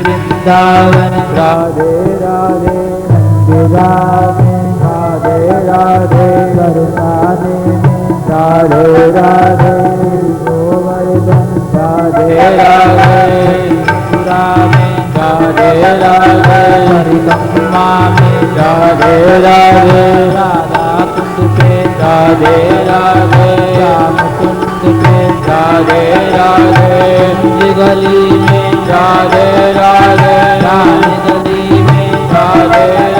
वृंदावन राधे राधे राधे राधे राधे वरसाने राधे राधे गोवर्धन राधे राधे मथुरा में राधे राधे हरिकम्मा में राधे राधे राधा कुंड पे राधे राधे राम कुंड पे राधे राधे गली में राधे राधे रानी गली में राधे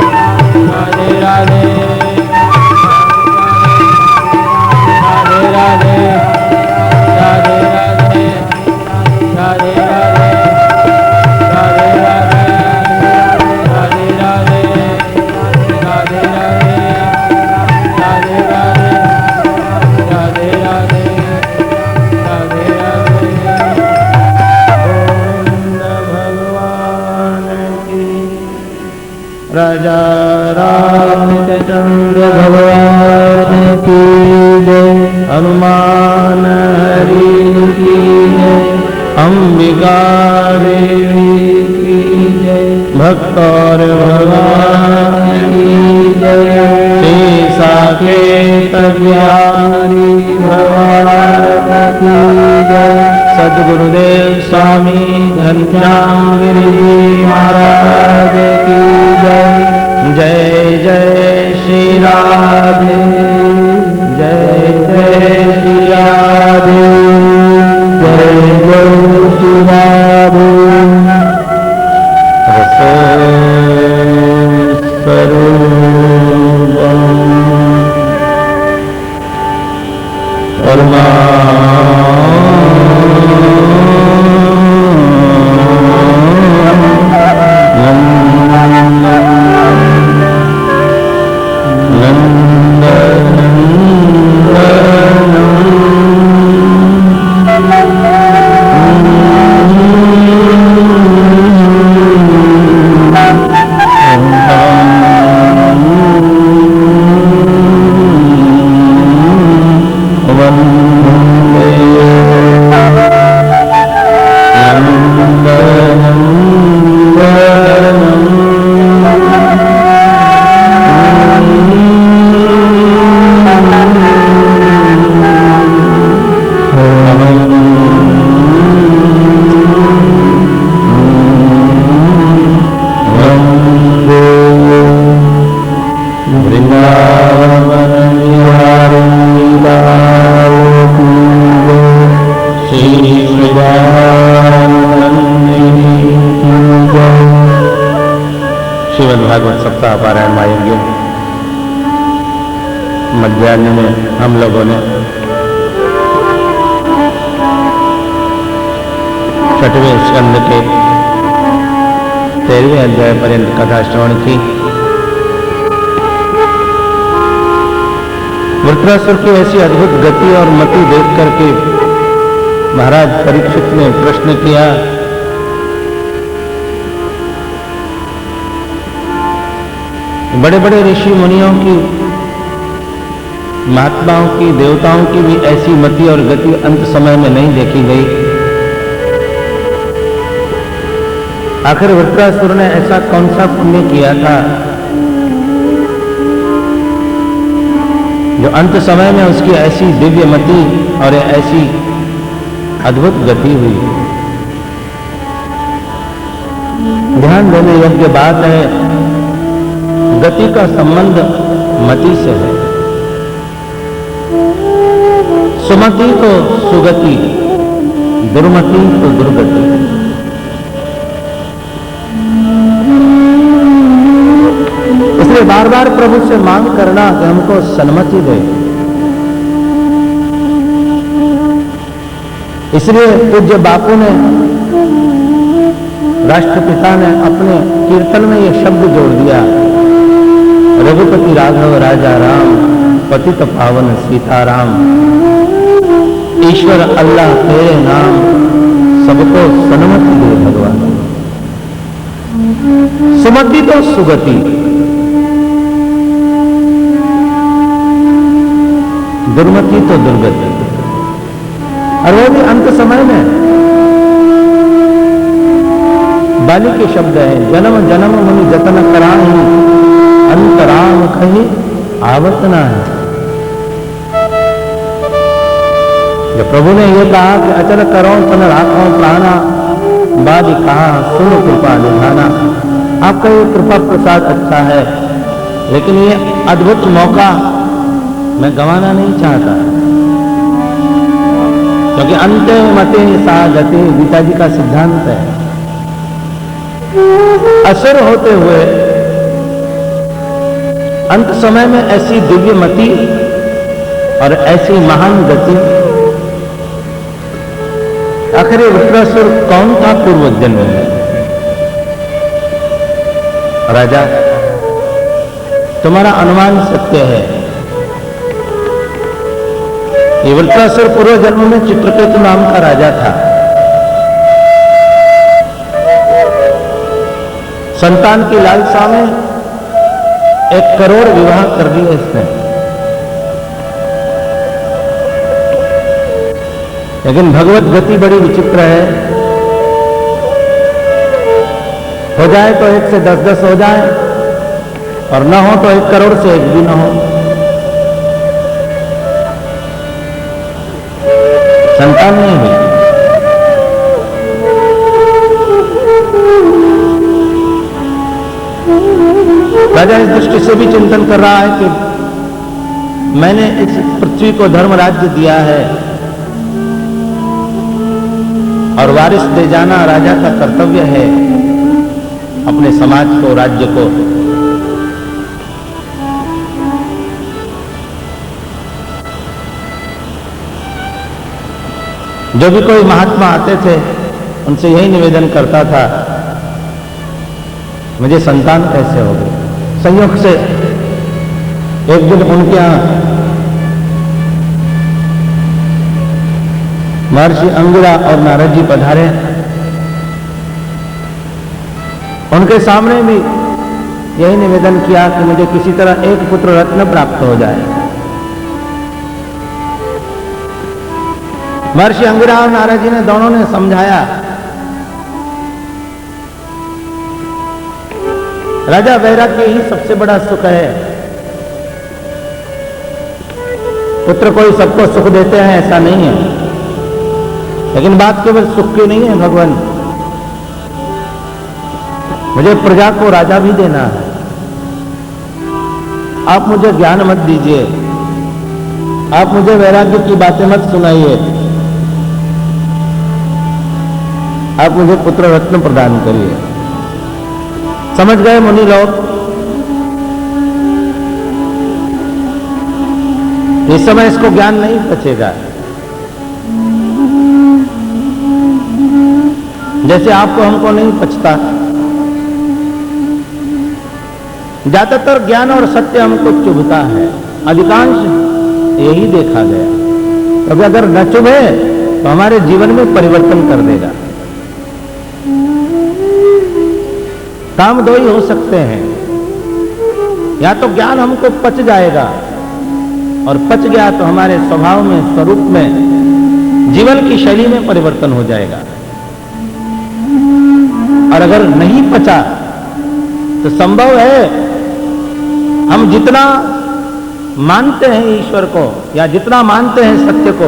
वेद ज्ञानी भगवान की जय। सद्गुरुदेव स्वामी घनश्यामगिरि जी महाराज की जय। जय जय श्री राधे, जय जय श्री राधे, जय जय श्री राधे। पारायण आएंगे। मध्याह्न में हम लोगों ने 6वें स्कंद के 13वें अध्याय पर्यंत कथा श्रवण की। वृत्रासुर की ऐसी अद्भुत गति और मति देख करके महाराज परीक्षित ने प्रश्न किया, बड़े बड़े ऋषि मुनियों की, महात्माओं की, देवताओं की भी ऐसी मति और गति अंत समय में नहीं देखी गई। आखिर वृत्रासुर ने ऐसा कौन सा पुण्य किया था जो अंत समय में उसकी ऐसी दिव्य मति और ऐसी अद्भुत गति हुई। ध्यान देने योग्य बात है, गति का संबंध मति से है। सुमति तो सुगति, दुर्मति तो दुर्गति। इसलिए बार बार प्रभु से मांग करना कि हमको सन्मति दे। इसलिए पूज्य बापू ने, राष्ट्रपिता ने अपने कीर्तन में यह शब्द जोड़ दिया, रघुपति राघव राजा राम, पतित पावन सीताराम, ईश्वर अल्लाह तेरे नाम, सबको सन्मति दे भगवान। सुमति तो सुगति, दुर्मति तो दुर्गति। और वो भी अंत समय में बाली के शब्द है, जन्म जन्म मुनि जतन कराही, अंतराम कहीं आवत ना है। जब प्रभु ने यह कहा कि अचल करो तन राखो प्राणा, बाद कहा सुन कृपा निधाना। आपका ये कृपा प्रसाद अच्छा है, लेकिन ये अद्भुत मौका मैं गंवाना नहीं चाहता, क्योंकि अंते मते सा गति गीता जी का सिद्धांत है। असुर होते हुए अंत समय में ऐसी दिव्य मति और ऐसी महान गति, आखिर वृत्रासुर कौन था पूर्व जन्म में? राजा, तुम्हारा अनुमान सत्य है। ये वृत्रासुर पूर्व जन्म में चित्रकेतु नाम का राजा था। संतान की लालसा में 1 करोड़ विवाह कर दिए इसने, लेकिन भगवत गति बड़ी विचित्र है। हो जाए तो 1 से 10 हो जाए, और न हो तो 1 करोड़ से 1 भी न हो। संतान नहीं हुई। राजा इस दृष्टि से भी चिंतन कर रहा है कि मैंने इस पृथ्वी को धर्म राज्य दिया है और वारिस दे जाना राजा का कर्तव्य है अपने समाज को, राज्य को। जो भी कोई महात्मा आते थे उनसे यही निवेदन करता था, मुझे संतान कैसे हो गई। संयोग से एक दिन उनके यहां महर्षि अंगिरा और नारद जी पधारे। उनके सामने भी यही निवेदन किया कि मुझे किसी तरह एक पुत्र रत्न प्राप्त हो जाए। महर्षि अंगिरा और नारद जी ने दोनों ने समझाया। राजा, वैराग्य ही सबसे बड़ा सुख है। पुत्र कोई सबको सुख देते हैं ऐसा नहीं है, लेकिन बात केवल सुख की नहीं है भगवान। मुझे प्रजा को राजा भी देना है। आप मुझे ज्ञान मत दीजिए, आप मुझे वैराग्य की बातें मत सुनाइए, आप मुझे पुत्र रत्न प्रदान करिए। समझ गए मुनि लोग? इस समय इसको ज्ञान नहीं बचेगा। जैसे आपको हमको नहीं पचता। ज्यादातर ज्ञान और सत्य हमको चुभता है, अधिकांश यही देखा गया। क्योंकि अगर न चुभे तो हमारे जीवन में परिवर्तन कर देगा। काम दो ही हो सकते हैं, या तो ज्ञान हमको पच जाएगा और पच गया तो हमारे स्वभाव में, स्वरूप में, जीवन की शैली में परिवर्तन हो जाएगा। और अगर नहीं पचा तो संभव है हम जितना मानते हैं ईश्वर को या जितना मानते हैं सत्य को,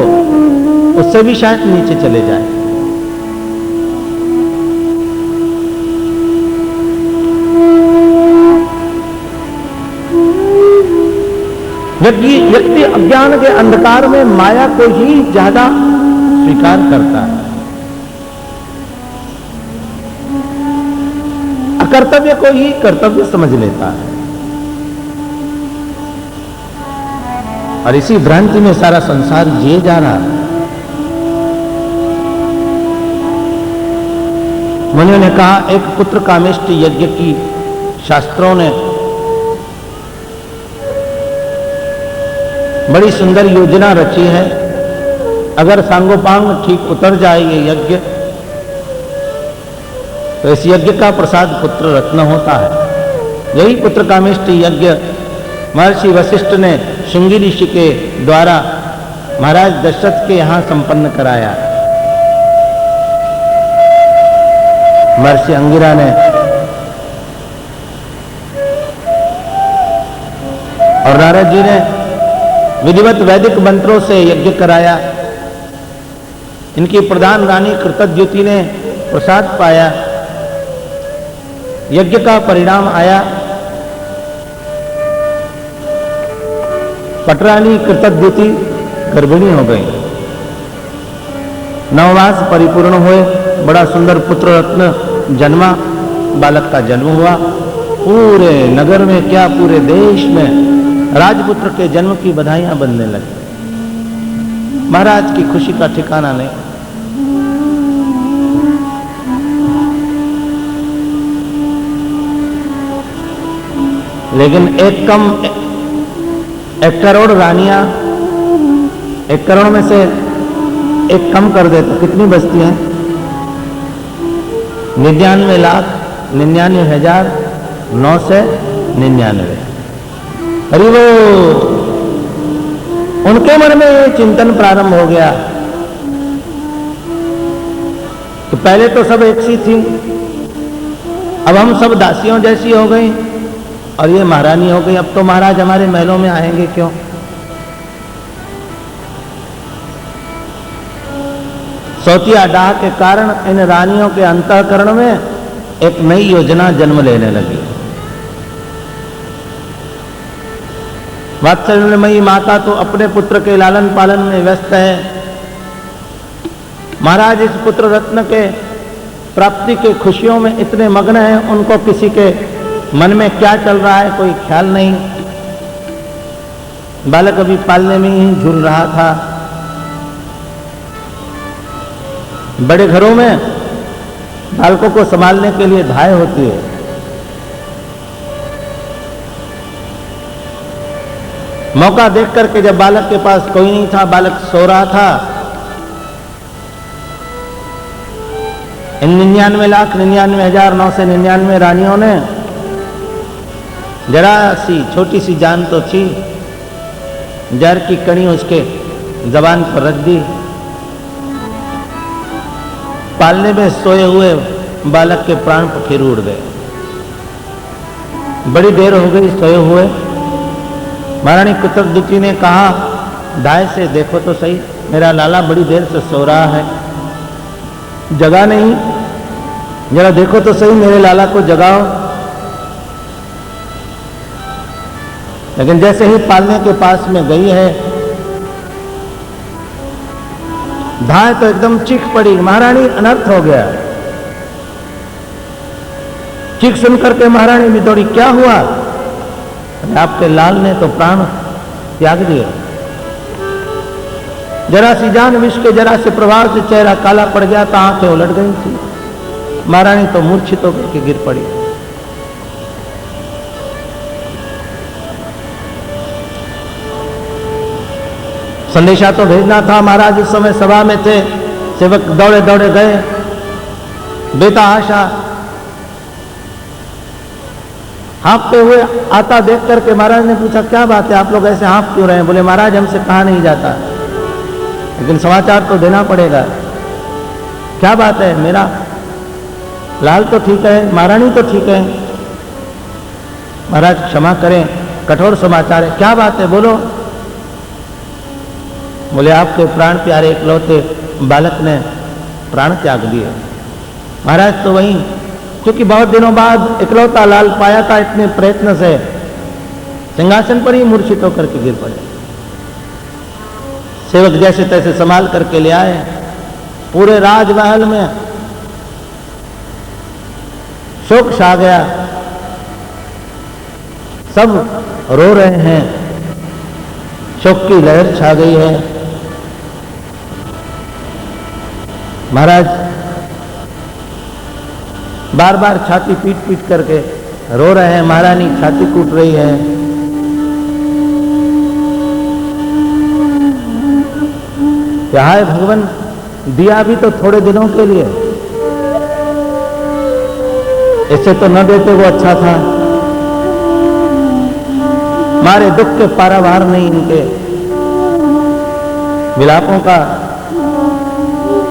उससे भी शायद नीचे चले जाए। व्यक्ति अज्ञान के अंधकार में माया को ही ज्यादा स्वीकार करता है, अकर्तव्य को ही कर्तव्य समझ लेता है। और इसी भ्रांति में सारा संसार जिए जा रहा है। मुनियों ने कहा, एक पुत्र कामेष्ट यज्ञ की शास्त्रों ने बड़ी सुंदर योजना रची है। अगर सांगोपांग ठीक उतर जाए ये यज्ञ, तो इस यज्ञ का प्रसाद पुत्र रत्न होता है। यही पुत्र कामेष्ट यज्ञ महर्षि वशिष्ठ ने शुंगी ऋषि के द्वारा महाराज दशरथ के यहां संपन्न कराया। महर्षि अंगिरा ने और नारद जी ने विधिवत वैदिक मंत्रों से यज्ञ कराया। इनकी प्रधान रानी कृतद्युति ने प्रसाद पाया। यज्ञ का परिणाम आया। पटरानी कृतद्युति गर्भिणी हो गई। 9 मास परिपूर्ण हुए। बड़ा सुंदर पुत्र रत्न जन्मा। बालक का जन्म हुआ। पूरे नगर में क्या, पूरे देश में राजपुत्र के जन्म की बधाइयां बनने लगी। महाराज की खुशी का ठिकाना नहीं। लेकिन 1 करोड़ रानियां, 1 करोड़ में से 1 कम कर दे तो कितनी बचती हैं? 99,99,999। अरे वो उनके मन में ये चिंतन प्रारंभ हो गया कि पहले तो सब एक सी थी, अब हम सब दासियों जैसी हो गई और ये महारानी हो गई। अब तो महाराज हमारे महलों में आएंगे क्यों? सौतिया डाह के कारण इन रानियों के अंतःकरण में एक नई योजना जन्म लेने लगी। वात्सल्यमयी माता तो अपने पुत्र के लालन पालन में व्यस्त है। महाराज इस पुत्र रत्न के प्राप्ति के खुशियों में इतने मग्न हैं, उनको किसी के मन में क्या चल रहा है कोई ख्याल नहीं। बालक अभी पालने में ही झूल रहा था। बड़े घरों में बालकों को संभालने के लिए धाय होती है। मौका देख करके जब बालक के पास कोई नहीं था, बालक सो रहा था, इन 99,99,999 रानियों ने जरा सी छोटी सी जान तो थी, जहर की कणी उसके जबान पर रख दी। पालने में सोए हुए बालक के प्राण पखेर उड़ गए। बड़ी देर हो गई सोए हुए। महारानी कुतुबुद्दीन ने कहा, दाएं से देखो तो सही, मेरा लाला बड़ी देर से सो रहा है, जगा नहीं, जरा देखो तो सही, मेरे लाला को जगाओ। लेकिन जैसे ही पालने के पास में गई है, धाय तो एकदम चीख पड़ी। महारानी अनर्थ हो गया। चीख सुनकर के महारानी भी दौड़ी, क्या हुआ? आपके लाल ने तो प्राण त्याग दिए। जरा सी जान विष के जरा से प्रभाव से चेहरा काला पड़ गया था, आंखें उलट गई थी। महारानी तो मूर्छित होकर के गिर पड़ी। संदेशा तो भेजना था। महाराज इस समय सभा में थे, सेवक दौड़े दौड़े गए, बेतहाशा हाँफते हुए आता देख करके महाराज ने पूछा, क्या बात है, आप लोग ऐसे हाँफ क्यों रहे हैं? बोले, महाराज हमसे कहा नहीं जाता, लेकिन समाचार तो देना पड़ेगा। क्या बात है? मेरा लाल तो ठीक है, महारानी तो ठीक है। महाराज क्षमा करें, कठोर समाचार है। क्या बात है, बोलो। बोले, आपके प्राण प्यारे इकलौते बालक ने प्राण त्याग दिए। महाराज तो वहीं, क्योंकि बहुत दिनों बाद इकलौता लाल पाया था, इतने प्रयत्न से सिंहासन पर ही मूर्छित होकर के गिर पड़े। सेवक जैसे तैसे संभाल करके ले आए। पूरे राजमहल में शोक छा गया, सब रो रहे हैं, शोक की लहर छा गई है। महाराज बार बार छाती पीट पीट करके रो रहे हैं। महारानी छाती कूट रही है। क्या है भगवान, दिया भी तो थोड़े दिनों के लिए, इसे तो न देते वो अच्छा था। हमारे दुख के पारावार नहीं इनके विलापों का।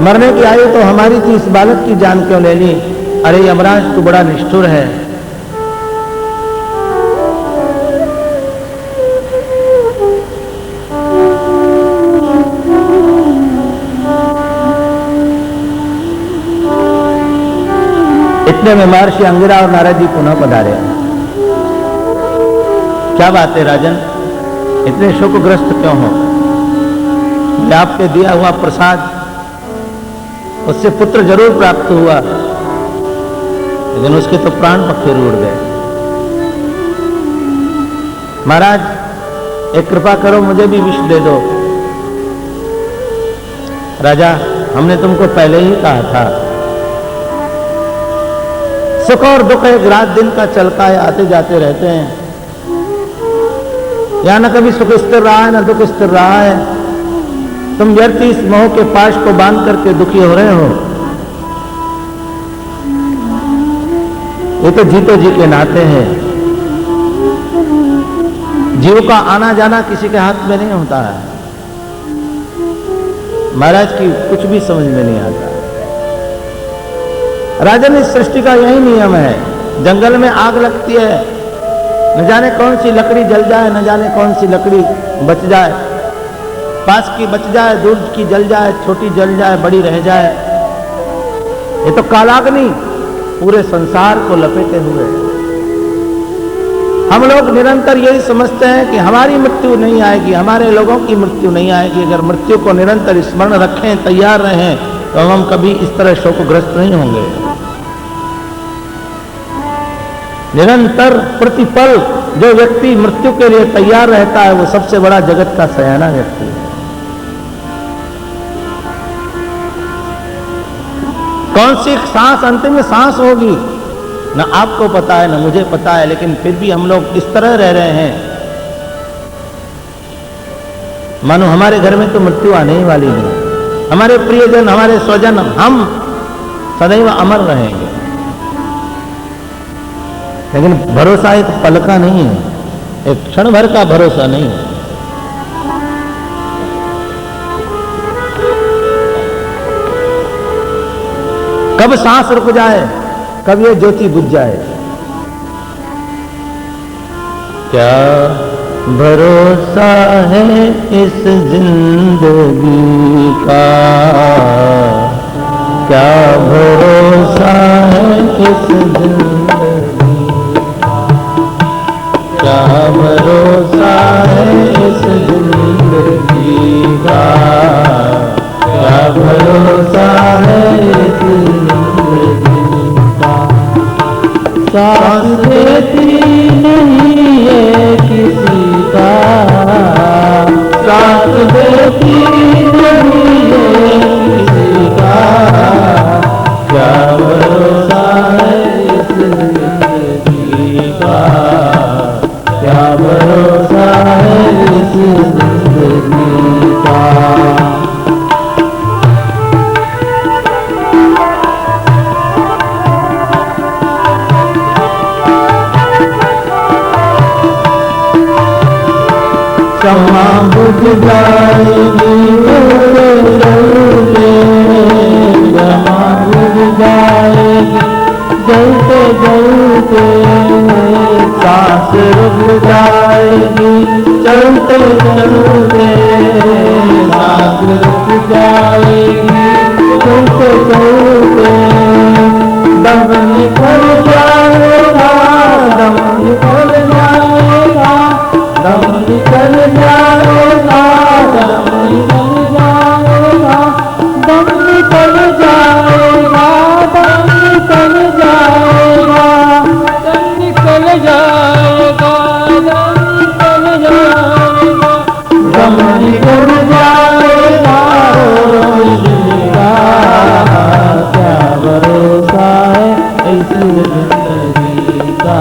मरने की आयु तो हमारी थी, इस बालक की जान क्यों ले ली? अरे यमराज तू बड़ा निष्ठुर है। इतने में महर्षि अंगिरा और नारद जी पुनः पधारे। क्या बात है राजन, इतने शोकग्रस्त क्यों हो? आपके दिया हुआ प्रसाद, उससे पुत्र जरूर प्राप्त हुआ, लेकिन उसके तो प्राण पखेरु उड़ गए। महाराज एक कृपा करो, मुझे भी विष दे दो। राजा, हमने तुमको पहले ही कहा था, सुख और दुख एक रात दिन का चलता है, आते जाते रहते हैं। यहां न कभी सुख स्थिर रहा है, न दुख स्थिर रहा है। तुम व्यर्थ इस मोह के पाश को बांध करके दुखी हो रहे हो। ये तो जीतो जी के नाते हैं। जीव का आना जाना किसी के हाथ में नहीं होता है। महाराज की कुछ भी समझ में नहीं आता। राजन, इस सृष्टि का यही नियम है। जंगल में आग लगती है, न जाने कौन सी लकड़ी जल जाए, न जाने कौन सी लकड़ी बच जाए। पास की बच जाए, दूर की जल जाए, छोटी जल जाए, बड़ी रह जाए। ये तो कालाग्नि पूरे संसार को लपेटे हुए है। हम लोग निरंतर यही समझते हैं कि हमारी मृत्यु नहीं आएगी, हमारे लोगों की मृत्यु नहीं आएगी। अगर मृत्यु को निरंतर स्मरण रखें, तैयार रहें, तो हम कभी इस तरह शोकग्रस्त नहीं होंगे। निरंतर प्रतिपल जो व्यक्ति मृत्यु के लिए तैयार रहता है, वो सबसे बड़ा जगत का सयाना व्यक्ति है। कौन सी सांस अंतिम सांस होगी, न आपको पता है, न मुझे पता है, लेकिन फिर भी हम लोग इस तरह रह रहे हैं मानो हमारे घर में तो मृत्यु आने ही वाली नहीं। हमारे प्रियजन, हमारे स्वजन, हम सदैव अमर रहेंगे, लेकिन भरोसा एक पल का नहीं है, एक क्षण भर का भरोसा नहीं है। कब सांस रुक जाए, कब ये ज्योति बुझ जाए। क्या भरोसा है इस जिंदगी का, क्या भरोसा है इस जिंदगी, क्या भरोसा है इस जिंदगी का, क्या भरोसा है इस जिंदगी का। सांस देती नहीं है किसी का, सांस देती नहीं है किसी का, क्या भरोसा है इस जिंदगी का, क्या भरोसा है इस जिंदगी का। क्षमा बुझ जाएगी जलते, क्षमा बुझ जाएगी जलते जलते, सांस रुक जाएगी चलते चलते, सांस रुक जाएगी चलते चलते, दम निकल जाएगा, दम निकल जाएगा, दम निकल जाएगा, दम निकल जाएगा, दम निकल जाएगा, दम निकल जाएगा, दम निकल जाएगा, दम निकल जाएगा, दम निकल जाएगा। जिंदगा क्या भरोसा है इस जिंदगी का,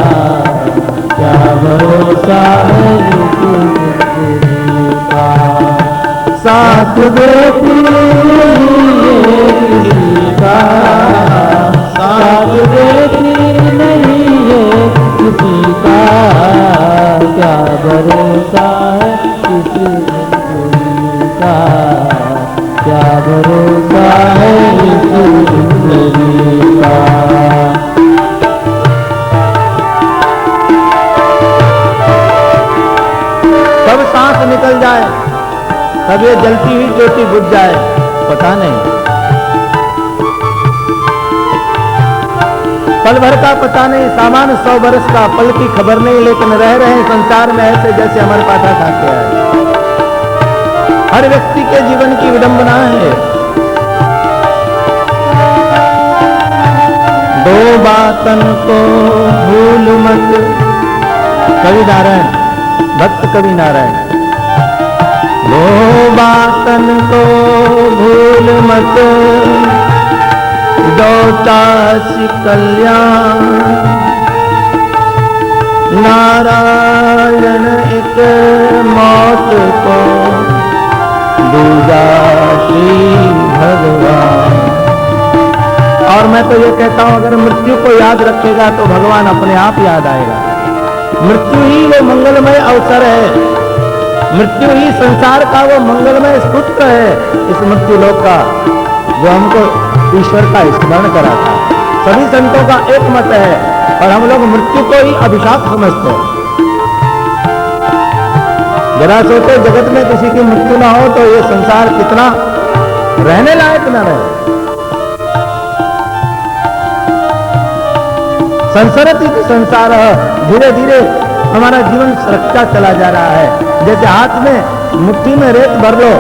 क्या भरोसा है इस जिंदगी का। साथ देती नहीं है किसी का, साथ देती नहीं है किसी का, क्या भरोसा है इस जिंदगी का, क्या भरोसा है इस जिंदगी का। कब सांस निकल जाए, कब ये जलती हुई ज्योति बुझ जाए, पता नहीं। पल भर का पता नहीं, सामान्य 100 बरस का, पल की खबर नहीं, लेकिन रह रहे हैं संसार में ऐसे जैसे अमर पाठा खा के आए। हर व्यक्ति के जीवन की विडंबना है। दो बातन को भूल मत, कवि नारायण, भक्त कवि नारायण। दो बातन को भूल मत, दो चासी कल्याण, नारायण एक मौत को, दूजा श्री भगवान। और मैं तो ये कहता हूं, अगर मृत्यु को याद रखेगा तो भगवान अपने आप याद आएगा। मृत्यु ही वो मंगलमय अवसर है, मृत्यु ही संसार का वो मंगलमय सूत्र है, इस मृत्यु लोक का, जो हमको ईश्वर का स्मरण कराता। सभी संतों का एक मत है, और हम लोग मृत्यु को ही अभिशाप समझते हैं। जरा सोचो, जगत में किसी की मृत्यु ना हो तो ये संसार कितना रहने लायक न रहे। संसरति संसार, धीरे धीरे हमारा जीवन सरकता चला जा रहा है। जैसे हाथ में मुट्ठी में रेत भर लो,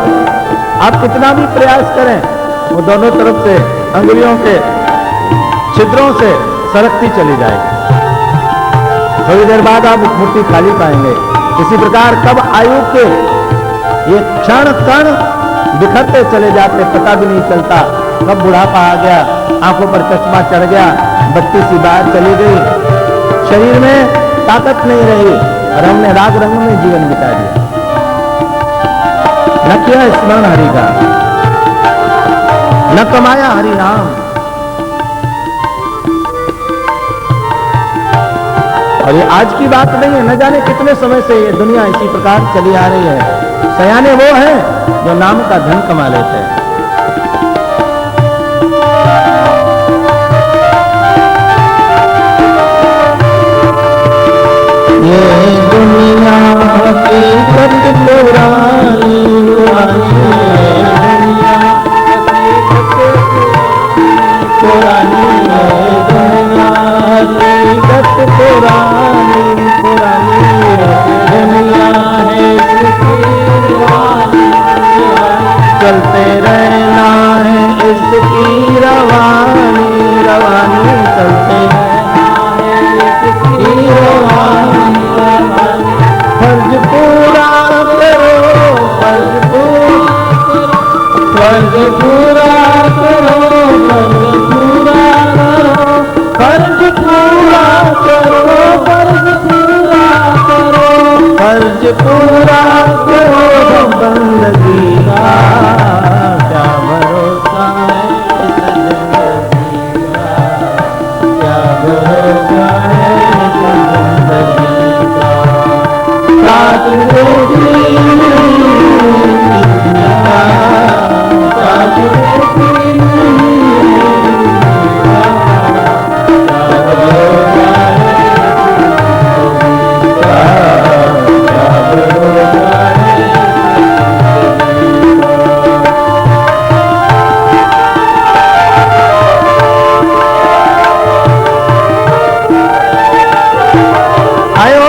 आप कितना भी प्रयास करें वो दोनों तरफ से अंगुलियों के छिद्रों से सरकती चली जाएगी। थोड़ी देर बाद आप मुट्ठी खाली पाएंगे। इसी प्रकार कब आयु के ये क्षण कण बिखरते चले जाते, पता भी नहीं चलता। कब बुढ़ापा आ गया, आंखों पर चश्मा चढ़ गया, बत्ती सी बाहर चली गई, शरीर में ताकत नहीं रही और हमने राग रंग में जीवन बिता दिया। न किया स्मरण हरि का, न कमाया हरि नाम। और ये आज की बात नहीं है, न जाने कितने समय से ये दुनिया इसी प्रकार चली आ रही है। सयाने वो हैं जो नाम का धन कमा लेते हैं। ये दुनिया हकीकत पुरानी पुरानी दुनिया, हकीकत पुरानी पुरानी दुनिया है, चलते रहना है इसकी रवानी रवानी, चलते रहना है इसकी रवानी। फर्ज पूरा करो, फर्ज पूरा करो, फर्ज पूरा करो, फर्ज पूरा करो, फर्ज पूरा करो, बंदगी का क्या भरोसा है इस जिंदगी का, क्या भरोसा है इस जिंदगी का। साथ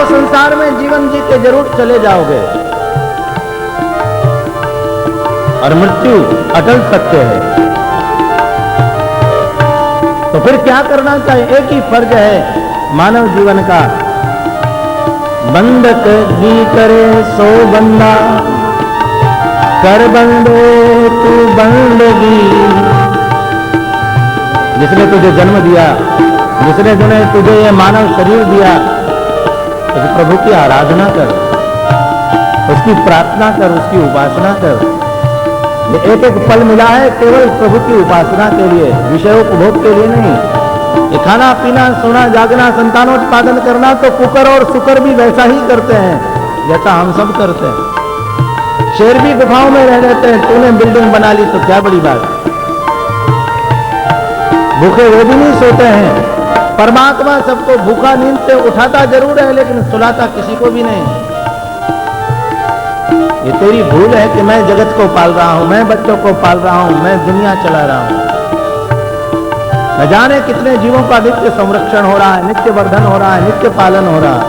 संसार में जीवन जी के जरूर चले जाओगे और मृत्यु अटल सत्य है। तो फिर क्या करना चाहिए? एक ही फर्ज है मानव जीवन का, बंदक जी करे सो बंदा, कर बंदे तू बंदगी। जिसने तुझे जन्म दिया, जिसने तुझे ये मानव शरीर दिया, तो प्रभु की आराधना कर, उसकी प्रार्थना कर, उसकी उपासना कर। ये एक एक पल मिला है केवल प्रभु की उपासना के लिए, विषयोपभोग के लिए नहीं। ये खाना पीना, सोना जागना, संतानोत्पादन करना तो कुकर और सुकर भी वैसा ही करते हैं जैसा हम सब करते हैं। शेर भी गुफाओं में रह लेते हैं, तूने बिल्डिंग बना ली तो क्या बड़ी बात। भूखे वो भी नहीं सोते हैं। परमात्मा सबको भूखा नींद से उठाता जरूर है लेकिन सुलाता किसी को भी नहीं। ये तेरी भूल है कि मैं जगत को पाल रहा हूं, मैं बच्चों को पाल रहा हूं, मैं दुनिया चला रहा हूं। न जाने कितने जीवों का नित्य संरक्षण हो रहा है, नित्य वर्धन हो रहा है, नित्य पालन हो रहा है।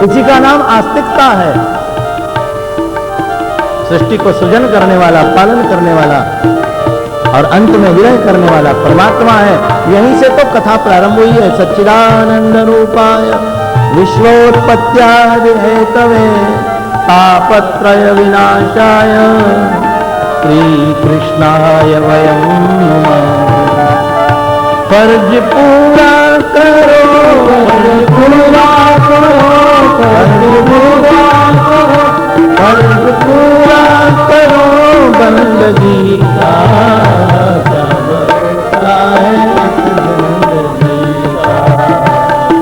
इसी का नाम आस्तिकता है। सृष्टि को सृजन करने वाला, पालन करने वाला और अंत में विलय करने वाला परमात्मा है। यहीं से तो कथा प्रारंभ हुई है। सच्चिदानंद रूपाय विश्वोत्पत्त्यादि हेतवे तापत्रय विनाशाय श्री कृष्णाय वयं नमः। फर्ज पूरा करो, फर्ज पूरा करो, फर्ज पूरा करो, फर्ज पूरा करो, बंदगी का क्या भरोसा है इस जिंदगी का,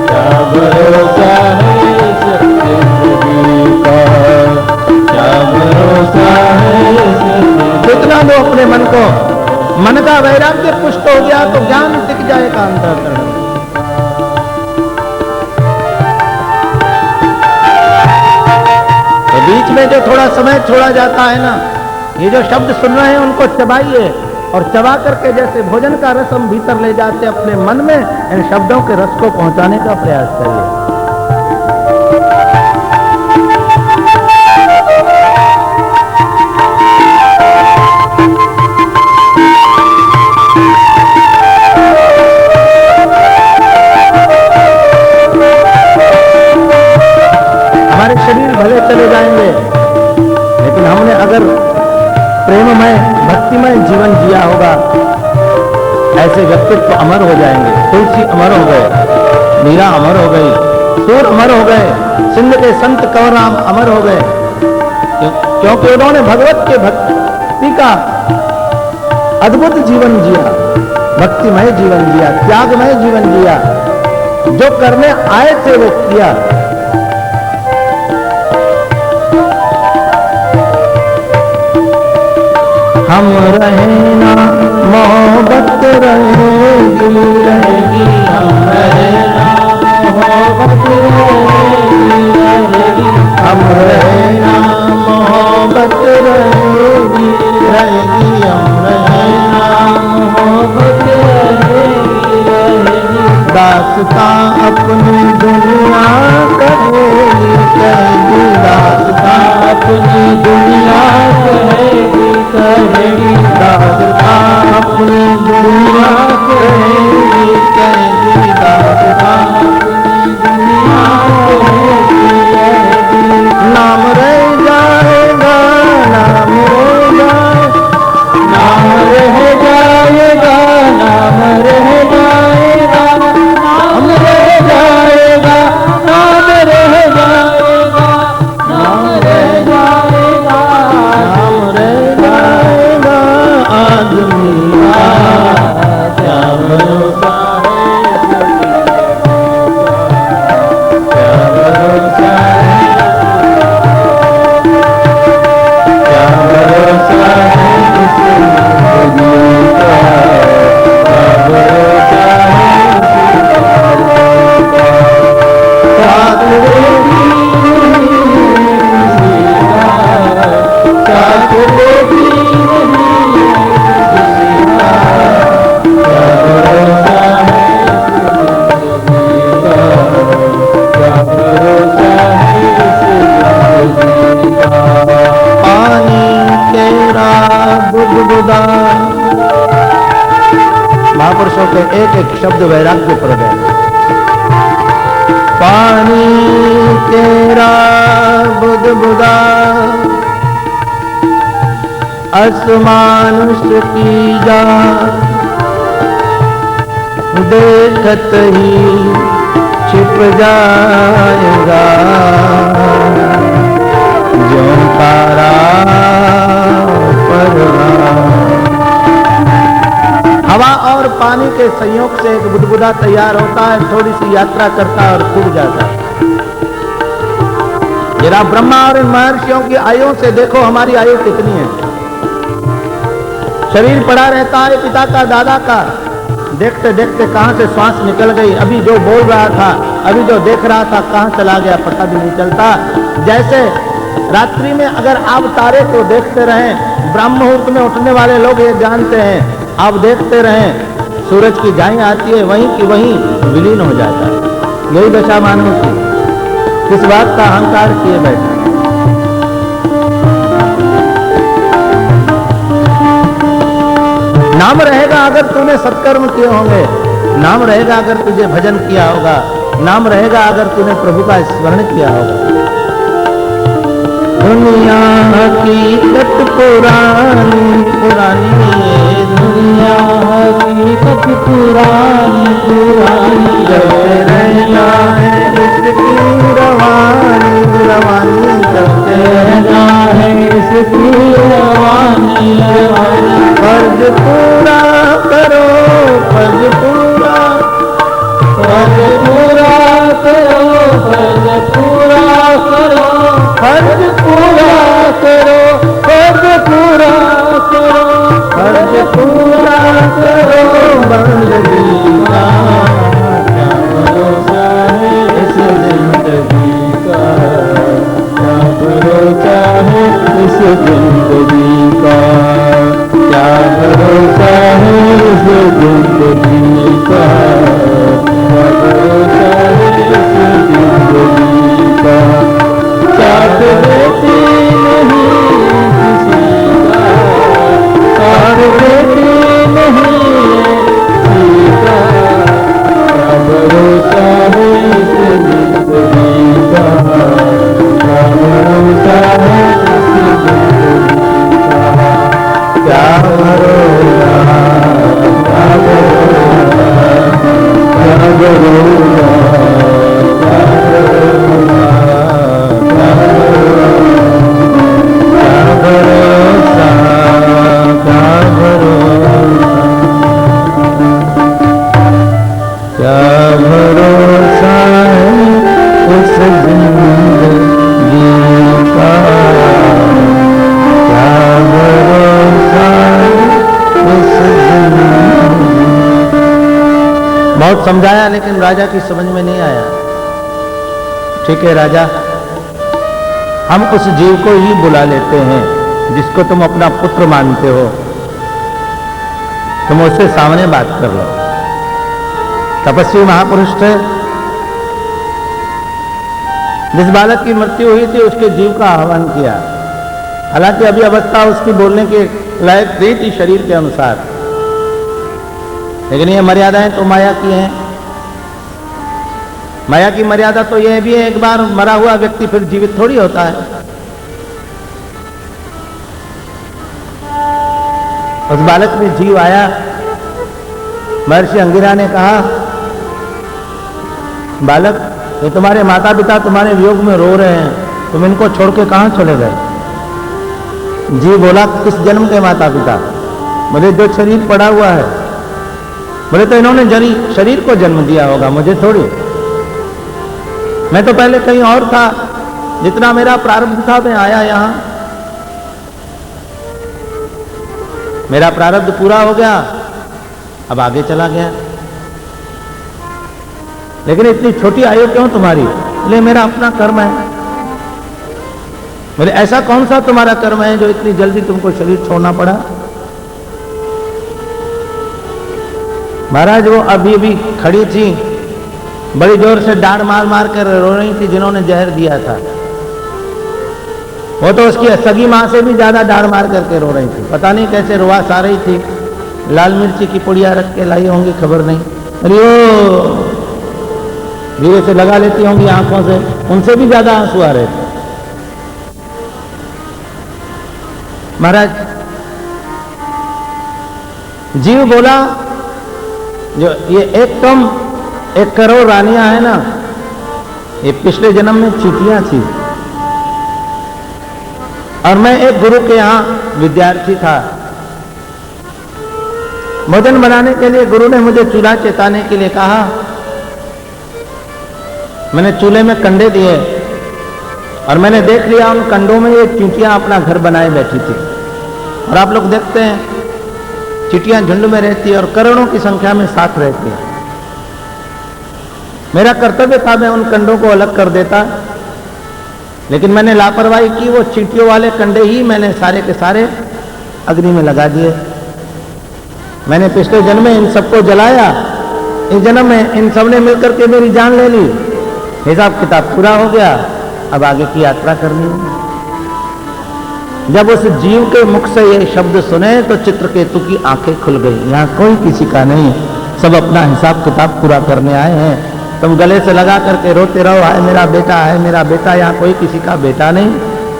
क्या भरोसा है इस जिंदगी का, क्या भरोसा है इस जिंदगी। कितना दो अपने मन को, मन का वैराग्य पुष्ट हो गया तो ज्ञान दिख जाएगा अंतःकरण में। बीच में जो थोड़ा समय छोड़ा जाता है ना, ये जो शब्द सुन रहे हैं उनको चबाइए, और चबा करके जैसे भोजन का रस हम भीतर ले जाते हैं अपने मन में, इन शब्दों के रस को पहुंचाने का प्रयास करिए। हमारे शरीर भले चले जाएंगे, लेकिन हमने अगर प्रेममय भक्तिमय जीवन जिया होगा, ऐसे व्यक्तित्व अमर हो जाएंगे। तुलसी अमर हो गए, मीरा अमर हो गई, सूर अमर हो गए, सिंध के संत कंवरराम अमर हो गए, क्योंकि उन्होंने भगवत के भक्ति का अद्भुत जीवन जिया, भक्तिमय जीवन जिया, त्यागमय जीवन जिया। जो करने आए थे वो किया। हम रहे ना मोहब्बत रहेगी, हम रहे ना मोहब्बत रहेगी, हम रहे ना मोहब्बत रहेगी, हम रहे ना मोहब्बत रहेगी। दास्तां अपनी दुनिया कहेगी, दास्तां अपनी दुनिया कहेगी, दास्तां अपनी दुनिया कहेगी, दास्तां अपनी दुनिया कहेगी। नाम रह जाएगा, नाम रह जाएगा, नाम रह जाएगा, नाम रह जाएगा, नाम रह जाएगा, नाम रह जाएगा, नाम रह जाएगा। आदमी क्या भरोसा है, क्या भरोसा है, क्या भरोसा है किसी जिंदगी का, क्या भरोसा है किसी का। साथ देगी किसी का, साथ देगी महापुरुषों के एक एक शब्द वैराग्य प्रद है। पानी तेरा बुदबुदा असमानुष की जा, देखत ही छिप जाएगा, जो तारा हवा और पानी के संयोग से एक बुदबुदा तैयार होता है, थोड़ी सी यात्रा करता है और छूट जाता है। जरा ब्रह्मा और इन महर्षियों की आयु से देखो हमारी आयु कितनी है। शरीर पड़ा रहता है पिता का, दादा का, देखते देखते कहां से श्वास निकल गई, अभी जो बोल रहा था, अभी जो देख रहा था, कहां चला गया पता भी नहीं चलता। जैसे रात्रि में अगर आप तारे को देखते रहें, ब्रह्म मुहूर्त में उठने वाले लोग ये जानते हैं, आप देखते रहें, सूरज की झाई आती है, वहीं की वहीं विलीन हो जाता है। यही दशा मानव की, किस बात का अहंकार किए बैठे। नाम रहेगा अगर तूने सत्कर्म किए होंगे, नाम रहेगा अगर तुझे भजन किया होगा, नाम रहेगा अगर तूने प्रभु का स्मरण किया होगा। दुनिया हकीकत पुरानी पुरानी, दुनिया हकीकत पुरानी पुरानी, चलते रहना है इसकी रवानी रवानी, चलते रहना है इसकी रवानी रवानी। फर्ज पूरा करो, फर्ज पूरा, फर्ज पूरा करो, फर्ज पूरा करो, फर्ज पूरा करो, फर्ज पूरा करो, फर्ज पूरा करो, बंदगी का क्या भरोसा है। जिंदगी का, क्या भरोसा है इस जिंदगी का, क्या भरोसा है इस जिंदगी का। साथ देती नहीं किसी का, साथ देती नहीं किसी का, क्या भरोसा है इस जिंदगी का, क्या भरोसा है इस जिंदगी का, क्या भरोसा, क्या भरोसा, क्या भरोसा, क्या भरोसा, क्या भरोसा, क्या भरोसा है उस जिंदगी का, क्या भरोसा है उस जिंदगी। बहुत समझाया लेकिन राजा की समझ में नहीं आया। ठीक है राजा, हम उस जीव को ही बुला लेते हैं जिसको तुम अपना पुत्र मानते हो, तुम उससे सामने बात कर लो। तपस्वी महापुरुष थे, जिस बालक की मृत्यु हुई थी उसके जीव का आह्वान किया। हालांकि अभी अवस्था उसकी बोलने के लायक नहीं थी शरीर के अनुसार, लेकिन ये मर्यादाएं तो माया की हैं। माया की मर्यादा तो यह भी है, एक बार मरा हुआ व्यक्ति फिर जीवित थोड़ी होता है। उस बालक में जीव आया। महर्षि अंगिरा ने कहा, बालक, ये तुम्हारे माता पिता तुम्हारे वियोग में रो रहे हैं, तुम इनको छोड़ के कहां चले गए? जीव बोला, किस जन्म के माता पिता? बोले, जो शरीर पड़ा हुआ है। बोले, तो इन्होंने शरीर को जन्म दिया होगा, मुझे थोड़ी। मैं तो पहले कहीं और था, जितना मेरा प्रारब्ध था मैं आया यहां, मेरा प्रारब्ध पूरा हो गया, अब आगे चला गया। लेकिन इतनी छोटी आयु क्यों तुम्हारी? बोले, मेरा अपना कर्म है। बोले, ऐसा कौन सा तुम्हारा कर्म है जो इतनी जल्दी तुमको शरीर छोड़ना पड़ा? महाराज, वो अभी भी खड़ी थी, बड़ी जोर से डांड मार मार कर रो रही थी जिन्होंने जहर दिया था। वो तो उसकी सगी मां से भी ज्यादा डांड मार करके रो रही थी। पता नहीं कैसे रुआस आ रही थी, लाल मिर्ची की पुड़िया रख के लाई होंगी, खबर नहीं। अरे ओ, धीरे से लगा लेती होंगी आंखों से, उनसे भी ज्यादा आंसू आ रहे थे। महाराज, जीव बोला, जो ये 1 करोड़ रानियां है ना, ये पिछले जन्म में चींटियां थी, और मैं एक गुरु के यहां विद्यार्थी था। भोजन बनाने के लिए गुरु ने मुझे चूल्हा चेताने के लिए कहा। मैंने चूल्हे में कंडे दिए और मैंने देख लिया उन कंडों में ये चींटियां अपना घर बनाए बैठी थी। और आप लोग देखते हैं, चींटियां झुंड में रहती है और करोड़ों की संख्या में साथ रहती है। मेरा कर्तव्य था मैं उन कंडों को अलग कर देता, लेकिन मैंने लापरवाही की। वो चींटियों वाले कंडे ही मैंने सारे के सारे अग्नि में लगा दिए। मैंने पिछले जन्म में इन सबको जलाया, इस जन्म में इन सब ने मिलकर के मेरी जान ले ली। हिसाब किताब पूरा हो गया, अब आगे की यात्रा करनी है। जब उस जीव के मुख से ये शब्द सुने तो चित्रकेतु की आंखें खुल गई। यहाँ कोई किसी का नहीं, सब अपना हिसाब किताब पूरा करने आए हैं। तुम गले से लगा करके रोते रहो, हाय मेरा बेटा, है मेरा बेटा। यहाँ कोई किसी का बेटा नहीं,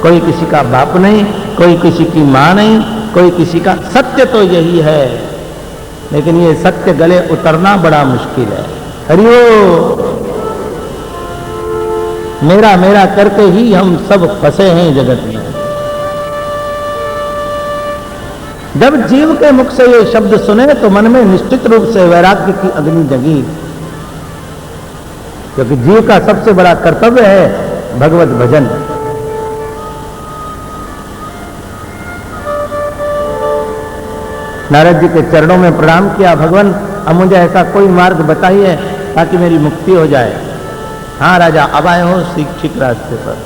कोई किसी का बाप नहीं, कोई किसी की माँ नहीं, कोई किसी का। सत्य तो यही है, लेकिन ये सत्य गले उतरना बड़ा मुश्किल है। हरिओ, मेरा मेरा करके ही हम सब फंसे हैं जगत में। जब जीव के मुख से ये शब्द सुने तो मन में निश्चित रूप से वैराग्य की अग्नि जगी, क्योंकि जीव का सबसे बड़ा कर्तव्य है भगवत भजन। नारद जी के चरणों में प्रणाम किया, भगवान अब मुझे ऐसा कोई मार्ग बताइए ताकि मेरी मुक्ति हो जाए। हाँ राजा, अब आए हो ठीक रास्ते पर।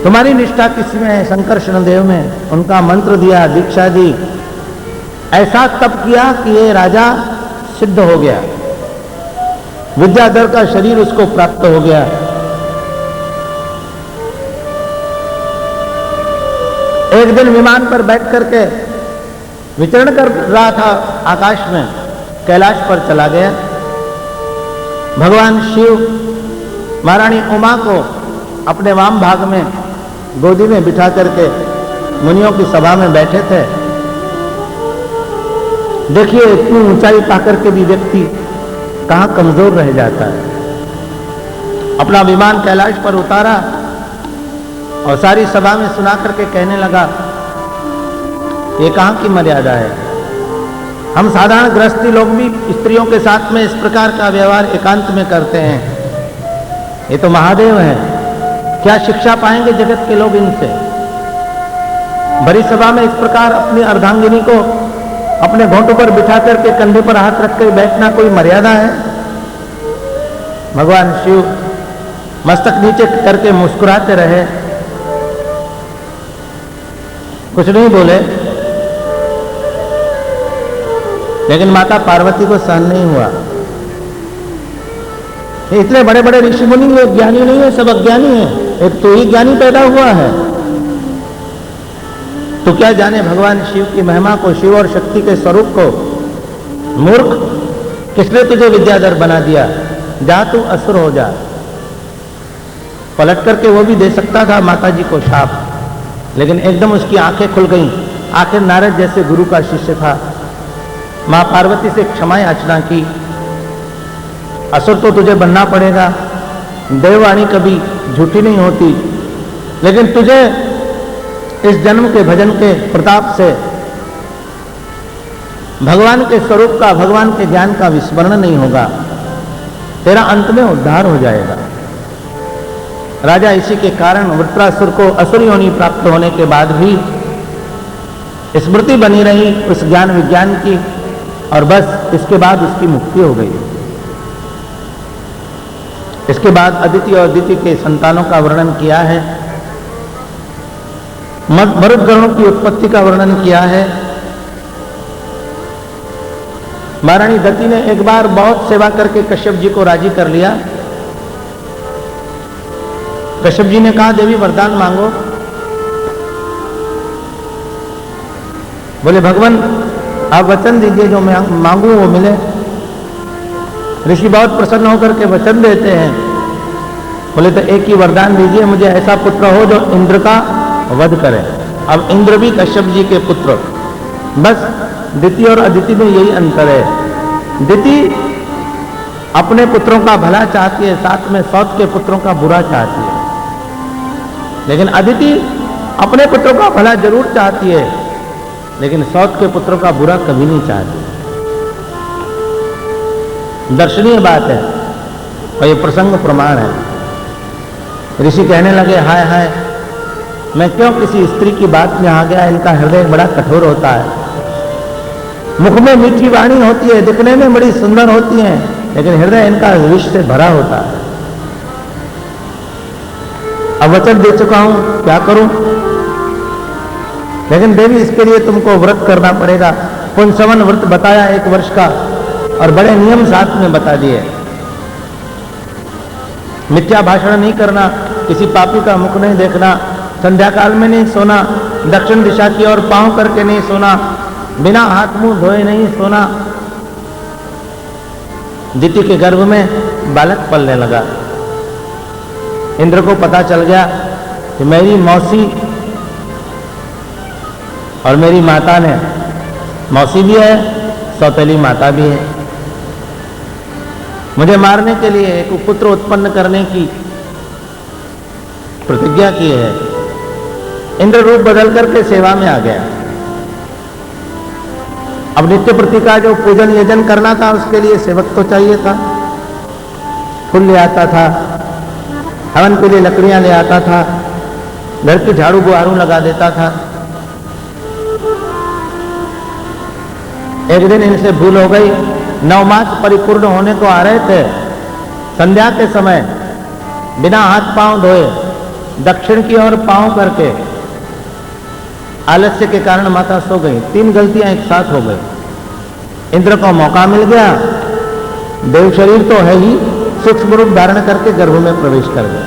तुम्हारी निष्ठा किसमें है? शंकरशरण देव में। उनका मंत्र दिया, दीक्षा दी, ऐसा तप किया कि ये राजा सिद्ध हो गया, विद्याधर का शरीर उसको प्राप्त हो गया। एक दिन विमान पर बैठ करके विचरण कर रहा था आकाश में, कैलाश पर चला गया। भगवान शिव महारानी उमा को अपने वाम भाग में गोदी में बिठा करके मुनियों की सभा में बैठे थे। देखिए, इतनी ऊंचाई पाकर के भी व्यक्ति कहां कमजोर रह जाता है। अपना विमान कैलाश पर उतारा और सारी सभा में सुना करके कहने लगा, ये कहां की मर्यादा है? हम साधारण गृहस्थी लोग भी स्त्रियों के साथ में इस प्रकार का व्यवहार एकांत में करते हैं। ये तो महादेव हैं, क्या शिक्षा पाएंगे जगत के लोग इनसे? बड़ी सभा में इस प्रकार अपनी अर्धांगिनी को अपने घोंटों पर बिठा करके कंधे पर हाथ रख कर बैठना कोई मर्यादा है? भगवान शिव मस्तक नीचे करके मुस्कुराते रहे, कुछ नहीं बोले। लेकिन माता पार्वती को सहन नहीं हुआ। ये इतने बड़े बड़े ऋषि मुनि, ये ज्ञानी नहीं है, सब अज्ञानी है, एक तो ही ज्ञानी पैदा हुआ है। तो क्या जाने भगवान शिव की महिमा को, शिव और शक्ति के स्वरूप को। मूर्ख, किसने तुझे विद्याधर बना दिया? जा तू असुर हो जा। पलट करके वो भी दे सकता था माता जी को शाप, लेकिन एकदम उसकी आंखें खुल गईं। आखिर नारद जैसे गुरु का शिष्य था। मां पार्वती से क्षमा याचना की, असुर तो तुझे बनना पड़ेगा, देववाणी कभी झूठी नहीं होती, लेकिन तुझे इस जन्म के भजन के प्रताप से भगवान के स्वरूप का, भगवान के ज्ञान का विस्मरण नहीं होगा, तेरा अंत में उद्धार हो जाएगा। राजा इसी के कारण वृत्रासुर को असुर योनि प्राप्त होने के बाद भी स्मृति बनी रही उस ज्ञान विज्ञान की, और बस इसके बाद उसकी मुक्ति हो गई। इसके बाद अदिति और दिति के संतानों का वर्णन किया है, मरुदगणों की उत्पत्ति का वर्णन किया है। महारानी दति ने एक बार बहुत सेवा करके कश्यप जी को राजी कर लिया। कश्यप जी ने कहा, देवी वरदान मांगो। बोले, भगवान आप वचन दीजिए, जो मैं मांगू वो मिले। ऋषि बहुत प्रसन्न होकर के वचन देते हैं। बोले, तो एक ही वरदान दीजिए, मुझे ऐसा पुत्र हो जो इंद्र का वध करे। अब इंद्र भी कश्यप जी के पुत्र। बस दिति और अदिति में यही अंतर है। दिति अपने पुत्रों का भला चाहती है, साथ में सौत के पुत्रों का बुरा चाहती है, लेकिन अदिति अपने पुत्रों का भला जरूर चाहती है, लेकिन सौत के पुत्रों का बुरा कभी नहीं चाहती। दर्शनीय बात है और ये प्रसंग प्रमाण है। ऋषि कहने लगे, हाय हाय, मैं क्यों किसी स्त्री की बात में आ गया? इनका हृदय बड़ा कठोर होता है। मुख में मीठी वाणी होती है, दिखने में बड़ी सुंदर होती है, लेकिन हृदय इनका विष से भरा होता है। अब वचन दे चुका हूं, क्या करूं? लेकिन देवी, इसके लिए तुमको व्रत करना पड़ेगा। पुंसवन व्रत बताया 1 वर्ष का, और बड़े नियम साथ में बता दिए। मिथ्या भाषण नहीं करना, किसी पापी का मुख नहीं देखना, संध्या काल में नहीं सोना, दक्षिण दिशा की ओर पांव करके नहीं सोना, बिना हाथ मुंह धोए नहीं सोना। दिति के गर्भ में बालक पलने लगा। इंद्र को पता चल गया कि मेरी मौसी और मेरी माता ने, मौसी भी है, सौतेली माता भी है, मुझे मारने के लिए एक पुत्र उत्पन्न करने की प्रतिज्ञा की है। इंद्र रूप बदल करके सेवा में आ गया। अब नित्य प्रति का जो पूजन यजन करना था, उसके लिए सेवक तो चाहिए था। फूल ले आता था, हवन के लिए लकड़ियां ले आता था, घर की झाड़ू बुहारू लगा देता था। एक दिन इनसे भूल हो गई, 9 मास परिपूर्ण होने को आ रहे थे। संध्या के समय बिना हाथ पांव धोए दक्षिण की ओर पांव करके आलस्य के कारण माता सो गई। 3 गलतियां एक साथ हो गई। इंद्र को मौका मिल गया, देव शरीर तो है ही, सूक्ष्म रूप धारण करके गर्भ में प्रवेश कर गया।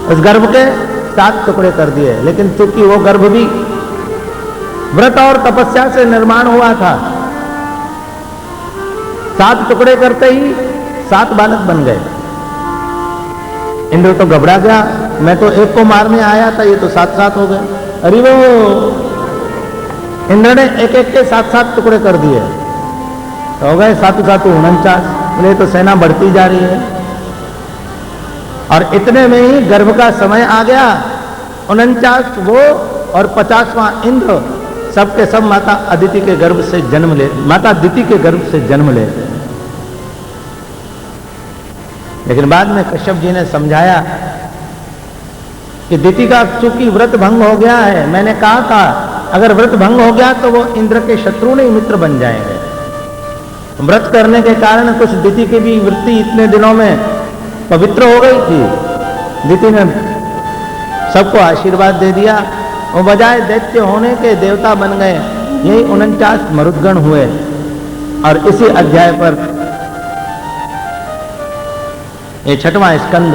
उस गर्भ के 7 टुकड़े कर दिए, लेकिन चूंकि वो गर्भ भी व्रत और तपस्या से निर्माण हुआ था, 7 टुकड़े करते ही 7 बालक बन गए। इंद्र तो घबरा गया, मैं तो एक को मारने आया था, ये तो 7-7 हो गए। अरे वो इंद्र ने एक एक के 7-7 टुकड़े कर दिए, तो हो गए 7-7 49। बोले तो सेना बढ़ती जा रही है। और इतने में ही गर्भ का समय आ गया। 49 वो और 50वां इंद्र, सबके सब माता अदिति के गर्भ से जन्म ले, माता अदिति के गर्भ से जन्म ले। लेकिन बाद में कश्यप जी ने समझाया कि दिति का चूंकि व्रत भंग हो गया है, मैंने कहा था अगर व्रत भंग हो गया तो वो इंद्र के शत्रु नहीं मित्र बन जाएंगे। व्रत करने के कारण कुछ दिति की भी वृत्ति इतने दिनों में पवित्र हो गई थी। दिति ने सबको आशीर्वाद दे दिया, वो बजाय दैत्य होने के देवता बन गए। यही 49 मरुद्गण हुए। और इसी अध्याय पर ये 6वां स्कंद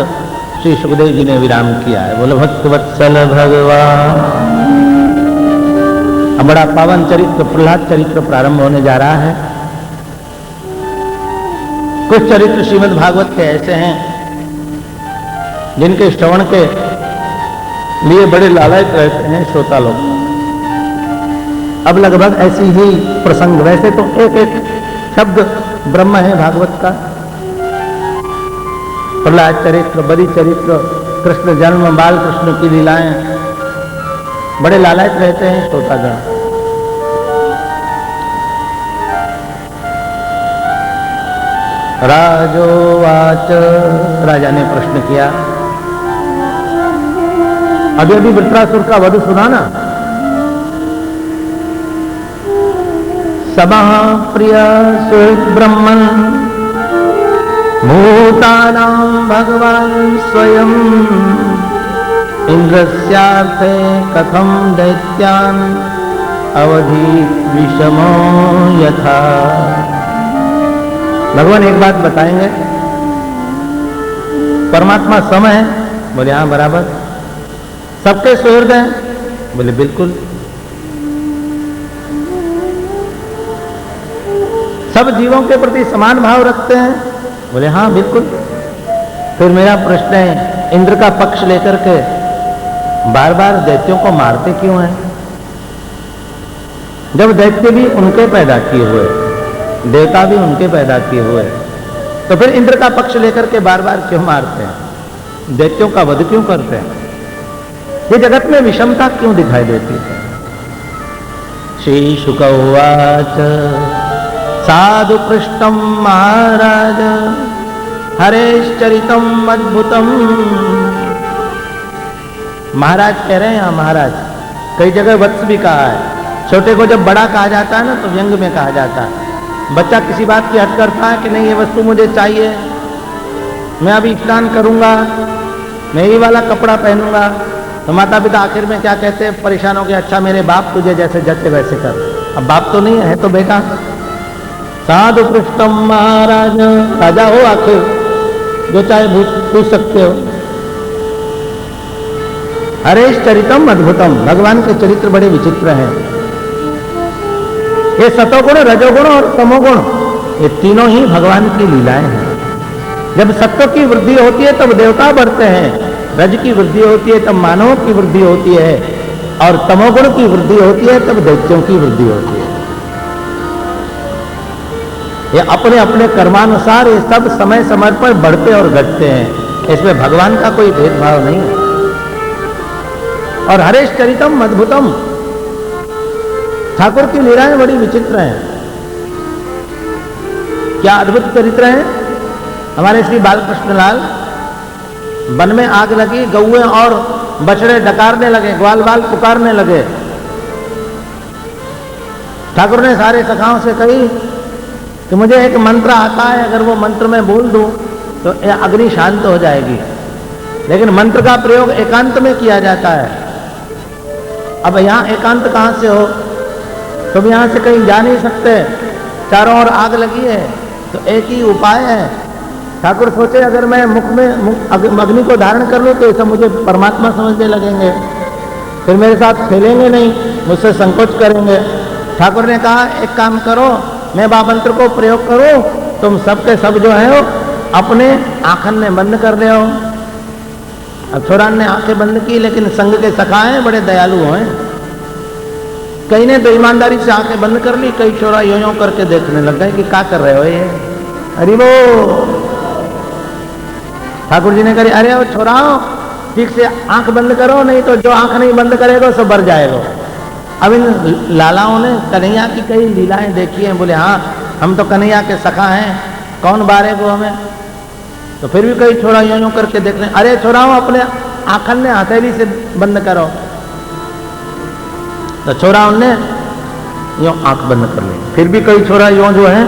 श्री सुखदेव जी ने विराम किया है। बोले भक्त वत्सल भगवान। अब बड़ा पावन चरित्र, प्रहलाद चरित्र प्रारंभ होने जा रहा है। कुछ चरित्र श्रीमद् भागवत के ऐसे हैं जिनके श्रवण के लिए बड़े लालच रहते हैं श्रोता लोग। अब लगभग ऐसी ही प्रसंग, वैसे तो एक एक शब्द ब्रह्म है भागवत का। प्रहलाद चरित्र, बलि चरित्र, कृष्ण जन्म, बाल कृष्ण की लीलाएं, बड़े लालच रहते हैं श्रोतागण। राजोवाच, राजा ने प्रश्न किया। अभी अभी वृत्रासुर का वध सुना ना। सबा प्रिय सुहृद ब्रह्मन् भूतानां भगवान् स्वयं इंद्रस्यार्थे कथं दैत्यान् अवधीत् विषमो यथा। भगवान एक बात बताएंगे, परमात्मा सम है? बोले हाँ बराबर। सबके सुहृद हैं? बोले बिल्कुल। सब जीवों के प्रति समान भाव रखते हैं? बोले हाँ बिल्कुल। फिर मेरा प्रश्न है, इंद्र का पक्ष लेकर के बार बार दैत्यों को मारते क्यों हैं? जब दैत्य भी उनके पैदा किए हुए, देवता भी उनके पैदा किए हुए, तो फिर इंद्र का पक्ष लेकर के बार बार क्यों मारते हैं? दैत्यों का वध क्यों करते हैं? ये जगत में विषमता क्यों दिखाई देती है? श्री शुक उवाच साधु पृष्ठम महाराज हरेश्चरितम अद्भुतम। महाराज कह रहे हैं यहाँ महाराज, कई जगह वत्स भी कहा है। छोटे को जब बड़ा कहा जाता है ना तो व्यंग में कहा जाता है। बच्चा किसी बात की हट करता है कि नहीं ये वस्तु मुझे चाहिए, मैं अभी स्नान करूंगा, मैं ये वाला कपड़ा पहनूंगा, तो माता पिता आखिर में क्या कहते हैं, परेशान हो गया, अच्छा मेरे बाप तुझे जैसे जचे वैसे कर। अब बाप तो नहीं है तो बेटा। साधु पृष्ठम महाराज, राजा हो आखिर, जो चाहे पूछ सकते हो। हरेश चरितम अद्भुतम, भगवान के चरित्र बड़े विचित्र हैं। ये सतोगुण, रजोगुण और तमोगुण, ये तीनों ही भगवान की लीलाएं हैं। जब सत्व की वृद्धि होती है तब देवता बढ़ते हैं, रज की वृद्धि होती है तब मानवों की वृद्धि होती है, और तमोगुण की वृद्धि होती है तब दैत्यों की वृद्धि होती है। ये अपने अपने कर्मानुसार ये सब समय समय पर बढ़ते और घटते हैं, इसमें भगवान का कोई भेदभाव नहीं है। और हरेश चरितम अद्भुतम, ठाकुर की लीलाएं बड़ी विचित्र हैं। क्या अद्भुत चरित्र हैं? हमारे श्री बालकृष्ण लाल, वन में आग लगी, गौए और बछड़े डकारने लगे, ग्वाल बाल पुकारने लगे। ठाकुर ने सारे सखाओं से कही कि मुझे एक मंत्र आता है, अगर वो मंत्र मैं बोल दूं तो अग्नि शांत हो जाएगी। लेकिन मंत्र का प्रयोग एकांत में किया जाता है। अब यहाँ एकांत कहाँ से हो, तुम यहाँ से कहीं जा नहीं सकते, चारों ओर आग लगी है, तो एक ही उपाय है। ठाकुर सोचे अगर मैं मुख में अग्नि को धारण कर लूँ तो ऐसा मुझे परमात्मा समझने लगेंगे, फिर मेरे साथ खेलेंगे नहीं, मुझसे संकोच करेंगे। ठाकुर ने कहा एक काम करो, मैं महामंत्र को प्रयोग करूं, तुम सबके सब जो है अपने आंखन में बंद कर रहे हो। अब छोरान ने आंखें बंद की, लेकिन संग के सखा हैं, बड़े दयालु हैं। कई ने तो ईमानदारी से आंखें बंद कर ली, कई छोरा यो करके देखने लग गए कि क्या कर रहे हो ये। अरे वो ठाकुर जी ने कही, अरे वो छोराओ ठीक से आंख बंद करो, नहीं तो जो आंख नहीं बंद करेगा सब भर जाएगा। अब इन लालाओं ने कन्हैया की कई लीलाएं देखी हैं, बोले हाँ हम तो कन्हैया के सखा हैं, कौन बारे को हमें। तो फिर भी कई छोरा यूं करके देख रहे, अरे छोराओ अपने आंखन ने हथेली से बंद करो। तो छोराओं ने यूं आंख बंद कर ली, फिर भी कई छोरा यूं जो है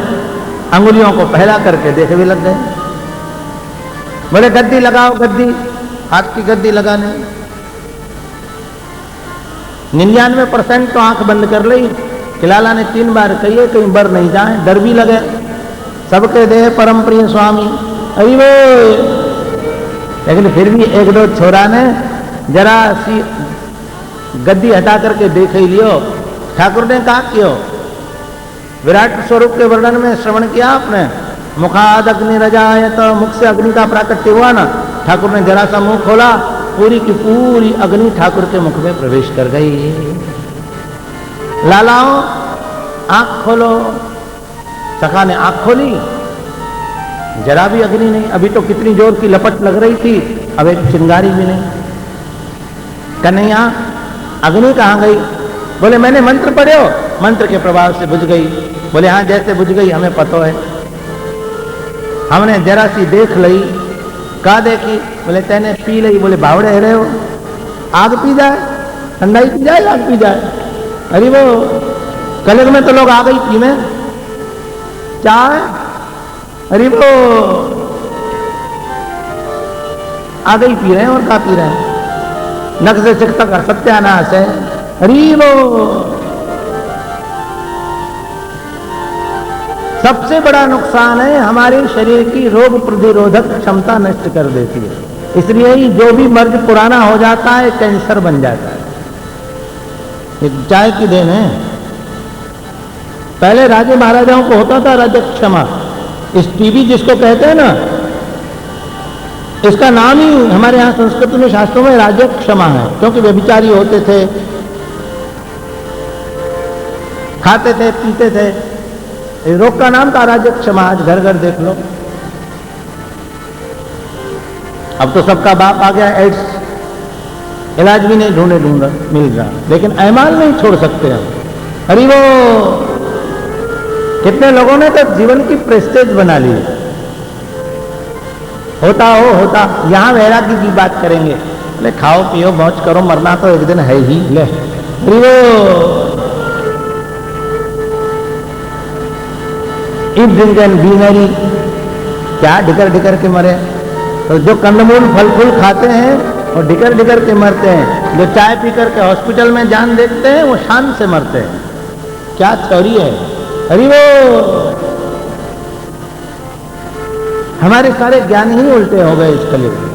अंगुलियों को पहला करके देखे भी लग गए। बोले गद्दी लगाओ, गद्दी, हाथ की गद्दी लगाने। 99% तो आंख बंद कर ली। लाला ने 3 बार कहिए कहीं बर नहीं जाए, डर भी लगे। सबके देह परम प्रिय स्वामी, अरे वो, लेकिन फिर भी 1-2 छोरा ने जरा सी गद्दी हटा करके देख ही लियो। ठाकुर ने कहा क्यों, विराट स्वरूप के वर्णन में श्रवण किया आपने, मुखाद अग्नि रजायत, तो मुख से अग्नि का प्राकट्य हुआ ना। ठाकुर ने जरा सा मुंह खोला, पूरी की पूरी अग्नि ठाकुर के मुख में प्रवेश कर गई। लालाओ आंख खोलो। सखा ने आंख खोली, जरा भी अग्नि नहीं। अभी तो कितनी जोर की लपट लग रही थी, अब एक चिंगारी भी नहीं। कन्हैया अग्नि कहाँ गई? बोले मैंने मंत्र पढ़ो, मंत्र के प्रभाव से बुझ गई। बोले हाँ जैसे बुझ गई हमें पता है, हमने जरा सी देख ली। का देखी? बोले तेने पी ली। बोले बावड़े रहे हो, आग पी जाए, ठंडाई पी जाए, आग पी जाए। अरे वो कलर में तो लोग आ गई पी में चाय, अरे वो आ गई पी रहे हैं और का पी रहे हैं, नक से सिख तक सत्यानाश है। अरे वो सबसे बड़ा नुकसान है, हमारे शरीर की रोग प्रतिरोधक क्षमता नष्ट कर देती है। इसलिए ही जो भी मर्ज पुराना हो जाता है कैंसर बन जाता है। एक चाय की देन है। पहले राजे महाराजाओं को होता था राजक्षमा, इस टीबी जिसको कहते हैं ना, इसका नाम ही हमारे यहाँ संस्कृत में शास्त्रों में राजक्षमा है, क्योंकि व्यभिचारी होते थे, खाते थे, पीते थे। इस रोग का नाम था राजक्षमा। आज घर घर देख लो, अब तो सबका बाप आ गया एड्स, इलाज भी नहीं ढूंढे मिल रहा, लेकिन ऐमाल नहीं छोड़ सकते हम। अरे वो कितने लोगों ने तो जीवन की प्रेस्टेज बना ली। होता हो होता, यहां वैरागी की बात करेंगे, ले खाओ पियो मौज करो, मरना तो एक दिन है ही। ले अरे वो eat drink and B Mary, क्या ढिकर ढिकर के मरे। तो जो कंदमूल फल फूल खाते हैं वो ढिकर ढिकर के मरते हैं, जो चाय पी करके हॉस्पिटल में जान देखते हैं वो शान से मरते हैं। क्या थ्योरी है? अरे वो हमारे सारे ज्ञान ही उल्टे हो गए इस कलयुग में।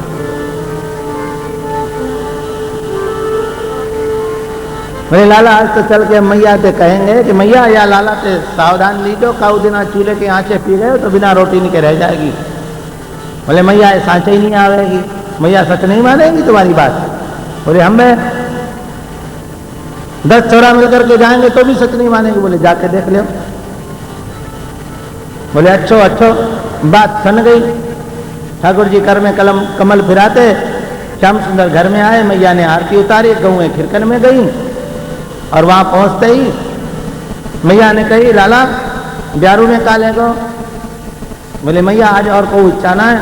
मेरे लाला आज तो चल के मैया से कहेंगे कि मैया या लाला से सावधान लीजो, काऊ दिना चूल्हे के आंचे पी गए तो बिना रोटी नहीं के रह जाएगी। बोले मैया सांचे ही नहीं आवेगी, मैया सच नहीं मानेगी तुम्हारी बात। बोले हमें 10 छोरा मिलकर के जाएंगे तो भी सच नहीं मानेंगे। बोले जाके देख लो। बोले अच्छो अच्छो, बात सुन गई। ठाकुर जी कर में कमल फिराते, श्याम सुंदर घर में आए, मैया ने आरती उतारी, गऊ खिरकन में गई और वहां पहुंचते ही मैया ने कही लाला ब्यारू में काले गो। बोले मैया आज और को इच्छा ना है,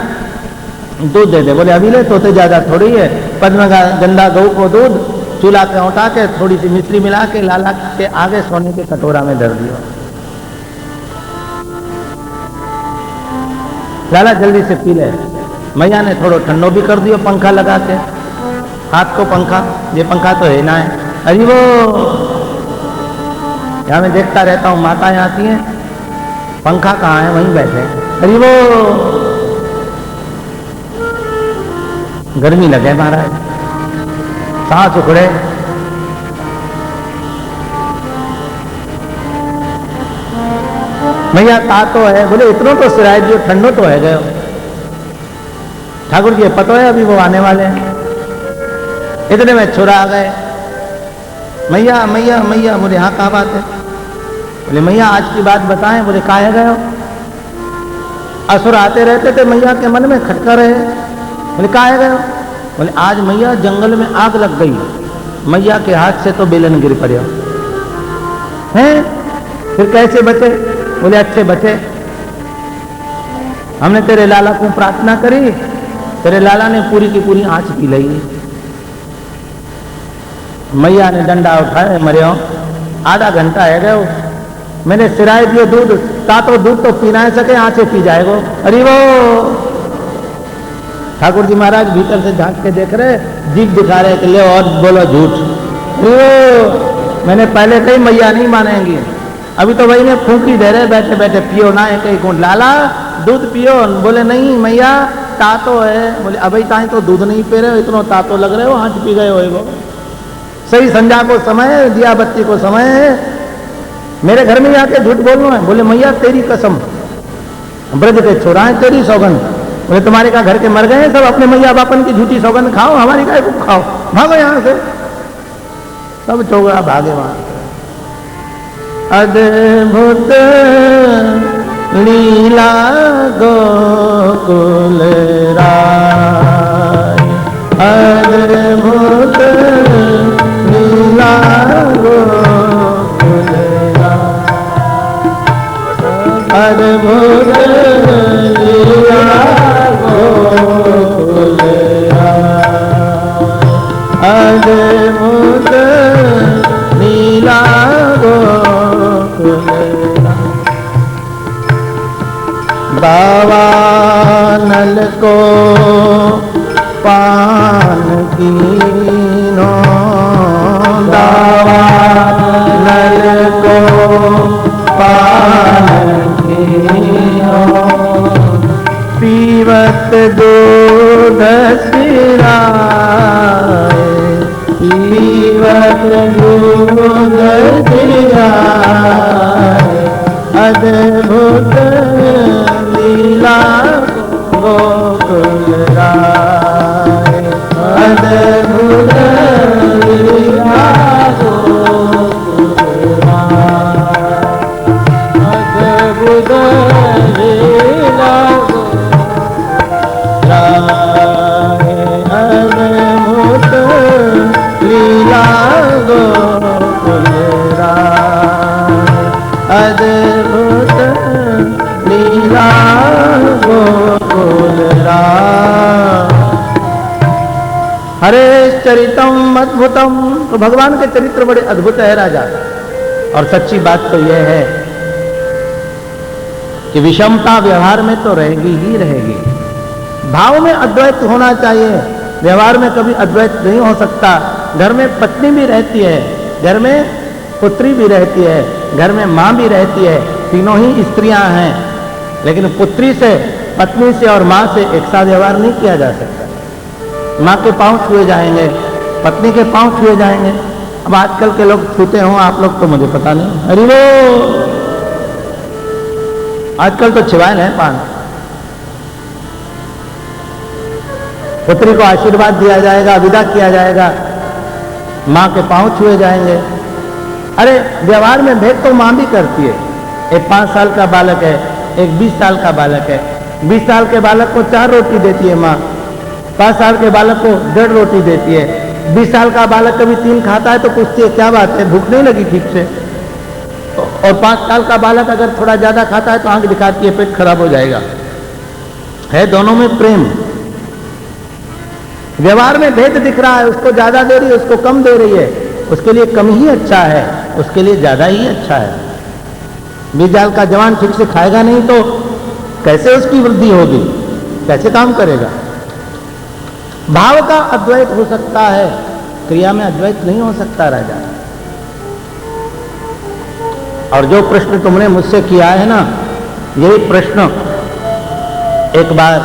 दूध दे दे। बोले अभी ले, तोते ज्यादा थोड़ी है। पद्म गंदा गऊ को दूध चूल्हा पे उठा के थोड़ी सी मिश्री मिला के लाला के आगे सोने के कटोरा में धर दिया। लाला जल्दी से पी ले। मैया ने थोड़ा ठंडो भी कर दियो पंखा लगा के, हाथ को पंखा, ये पंखा तो है ना है। अरे वो यहाँ मैं देखता रहता हूँ, माताएं आती हैं, पंखा कहाँ है, वहीं बैठे। अरे वो गर्मी लगे महाराज, सांस उखड़े। मैया ता तो है, बोले इतनो तो सिराय दियो, ठंडो तो है गयो। ठाकुर जी पता है अभी वो आने वाले हैं। इतने में छुरा आ गए, मैया मैया मैया। बोले हाँ क्या बात है? बोले मैया आज की बात बताएं। बोले काहे गए हो? असुर आते रहते थे मैया के मन में, खटका रहे। बोले काहे गए हो? बोले आज मैया जंगल में आग लग गई, मैया के हाथ से तो बेलन गिर पड़े हैं। फिर कैसे बचे? बोले अच्छे बचे, हमने तेरे लाला को प्रार्थना करी, तेरे लाला ने पूरी की पूरी आंच पी ली। मैया ने डंडा उठाए, मरे हो, आधा घंटा है गए, मैंने सिराय दियो दूध, तातो दूध तो पी ना सके, आंचें पी जाएगो। अरे वो ठाकुर जी महाराज भीतर से झांक के देख रहे, जीभ दिखा रहे कि ले और बोलो झूठ। मैंने पहले कही मैया नहीं मानेंगी, अभी तो वही ने फूंकी दे रहे बैठे बैठे, पियो ना है कहीं गुंड, लाला दूध पियो। बोले नहीं मैया तातो है। बोले अभी ताई तो दूध नहीं पी रहे हो, इतना तातो लग रहे हो, आंच पी गए हो। वो सही संध्या को समय, दिया बत्ती को समय है, मेरे घर में आके झूठ बोलना है। बोले मैया तेरी कसम, ब्रज के छोरा है, तेरी सौगंध। बोले तुम्हारे का घर के मर गए हैं सब, अपने मैया बापन की झूठी सौगंध खाओ, हमारी गाय को खाओ, भागो यहां से। सब छोकरा भागे वहां। अद्भुत लीला गोकुल राय, अद्भुत लीला गोकुल राय, अद्भुत लीला गोकुल राय, अद्भुत लीला गोकुल राय। दावानल को पान कीनो, दावानल को पान कीनो, पीवत दूध सिराए, पीवत दूध सिराए, अद्भुत लीला गोकुल राय, अद्भुत लीला गोकुल राय, अद्भुत लीला गोकुल राय, अद्भुत लीला गोकुल राय, अद्भुत लीला गोकुल राय। हरे चरितम अद्भुतम। तो भगवान के चरित्र बड़े अद्भुत है राजा। और सच्ची बात तो यह है कि विषमता व्यवहार में तो रहेगी ही रहेगी। भाव में अद्वैत होना चाहिए, व्यवहार में कभी अद्वैत नहीं हो सकता। घर में पत्नी भी रहती है, घर में पुत्री भी रहती है, घर में माँ भी रहती है, तीनों ही स्त्रियां हैं, लेकिन पुत्री से, पत्नी से और माँ से एक साथ व्यवहार नहीं किया जा सकता। माँ के पांव छुए जाएंगे, पत्नी के पांव छुए जाएंगे। अब आजकल के लोग छूते हों, आप लोग तो मुझे पता नहीं। अरे वो आजकल तो छिवाए नहीं पान। पुत्री को आशीर्वाद दिया जाएगा, विदा किया जाएगा, माँ के पांव छुए जाएंगे। अरे व्यवहार में भेद तो माँ भी करती है। एक 5 साल का बालक है, एक 20 साल का बालक है। 20 साल के बालक को 4 रोटी देती है माँ, 5 साल के बालक को 1.5 रोटी देती है। 20 साल का बालक कभी 3 खाता है तो पूछती है क्या बात है, भूख नहीं लगी ठीक से। और 5 साल का बालक अगर थोड़ा ज्यादा खाता है तो आंख दिखाती है, पेट खराब हो जाएगा। है दोनों में प्रेम। व्यवहार में भेद दिख रहा है, उसको ज्यादा दे रही है, उसको कम दे रही है। उसके लिए कम ही अच्छा है, उसके लिए ज्यादा ही अच्छा है। 20 साल का जवान ठीक से खाएगा नहीं तो कैसे उसकी वृद्धि होगी? कैसे काम करेगा? भाव का अद्वैत हो सकता है, क्रिया में अद्वैत नहीं हो सकता राजा। और जो प्रश्न तुमने मुझसे किया है ना, यही प्रश्न एक बार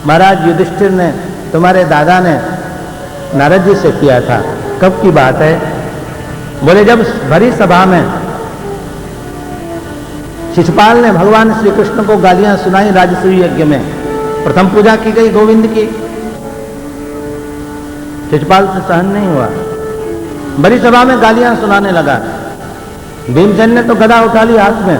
महाराज युधिष्ठिर ने, तुम्हारे दादा ने नारद जी से किया था। कब की बात है? बोले जब भरी सभा में शिशुपाल ने भगवान श्री कृष्ण को गालियां सुनाई राजसूय यज्ञ में, प्रथम पूजा की गई गोविंद की, शिशुपाल से सहन नहीं हुआ, बड़ी सभा में गालियां सुनाने लगा। भीमसेन ने तो गदा उठा ली हाथ में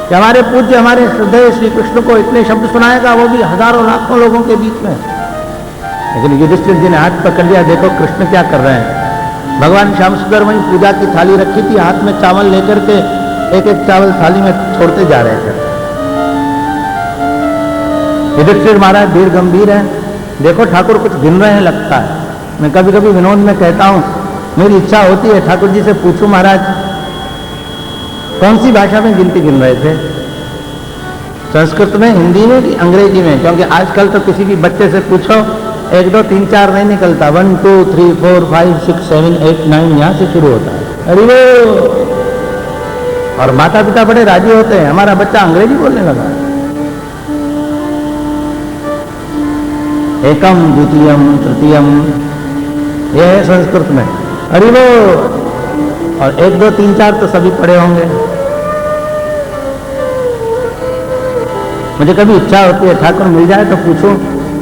कि हमारे पूज्य, हमारे श्रद्धेय श्री कृष्ण को इतने शब्द सुनाएगा, वो भी हजारों लाखों लोगों के बीच में। लेकिन युधिष्ठिर जी ने हाथ पकड़ लिया, देखो कृष्ण क्या कर रहे हैं। भगवान श्याम सुंदर वहीं पूजा की थाली रखी थी, हाथ में चावल लेकर के एक एक चावल थाली में छोड़ते जा रहे थे। युधिष्ठिर महाराज धीर गंभीर है, देखो ठाकुर कुछ गिन रहे हैं लगता है। मैं कभी कभी विनोद में कहता हूं, मेरी इच्छा होती है ठाकुर जी से पूछूं, महाराज कौन सी भाषा में गिनती गिन रहे थे? संस्कृत में, हिंदी में कि अंग्रेजी में? क्योंकि आजकल तो किसी भी बच्चे से पूछो 1 2 3 4 नहीं निकलता, 1 2 3 4 5 6 7 8 9 यहां से शुरू होता है। अरे वो, और माता पिता बड़े राजी होते हैं, हमारा बच्चा अंग्रेजी बोलने लगा। एकम द्वितीयम तृतीयम, यह है संस्कृत में। अरे वो, और 1 2 3 4 तो सभी पढ़े होंगे। मुझे कभी इच्छा होती है ठाकुर मिल जाए तो पूछूं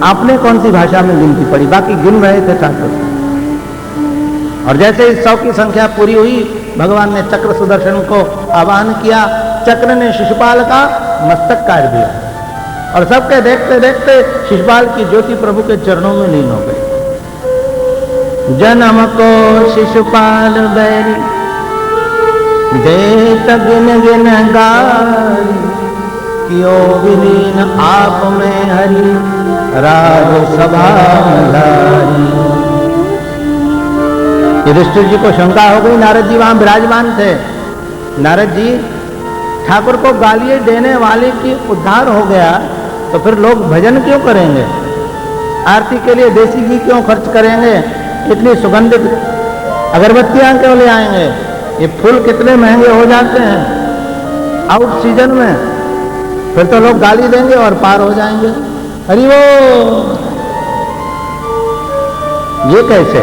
आपने कौन सी भाषा में गिनती पढ़ी? बाकी गिन रहे थे ठाकुर। और जैसे ही 100 की संख्या पूरी हुई, भगवान ने चक्र सुदर्शन को आवाहन किया, चक्र ने शिशुपाल का मस्तक काट दिया और सबके देखते देखते शिशुपाल की ज्योति प्रभु के चरणों में लीन हो गई। जन्म को शिशुपाल बैरी देत गिन गिन गारी, कियो विलीन आप में हरि राज सभा लारी। युधिष्ठिर जी को शंका हो गई, नारद जी वहां विराजमान थे। नारद जी, ठाकुर को गालियां देने वाले की उद्धार हो गया तो फिर लोग भजन क्यों करेंगे? आरती के लिए देसी घी क्यों खर्च करेंगे? इतनी सुगंधित अगरबत्तियां क्यों ले आएंगे? ये फूल कितने महंगे हो जाते हैं आउट सीजन में, फिर तो लोग गाली देंगे और पार हो जाएंगे। अरे वो, ये कैसे?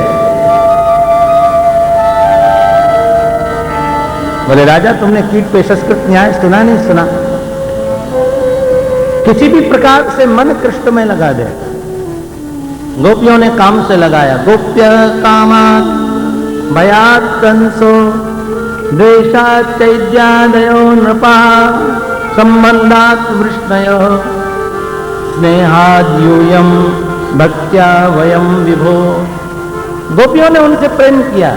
बोले राजा, तुमने कीट पेशस्कृत न्याय सुना नहीं सुना? किसी भी प्रकार से मन कृष्ण में लगा दे। गोपियों ने काम से लगाया। गोप्य कामात् भयात् कंसो द्वेषात् चैद्यादयो नृपा संबंधात् वृष्णयो स्नेहाद् यूयम् भक्त्या वयम विभो। गोपियों ने उनसे प्रेम किया।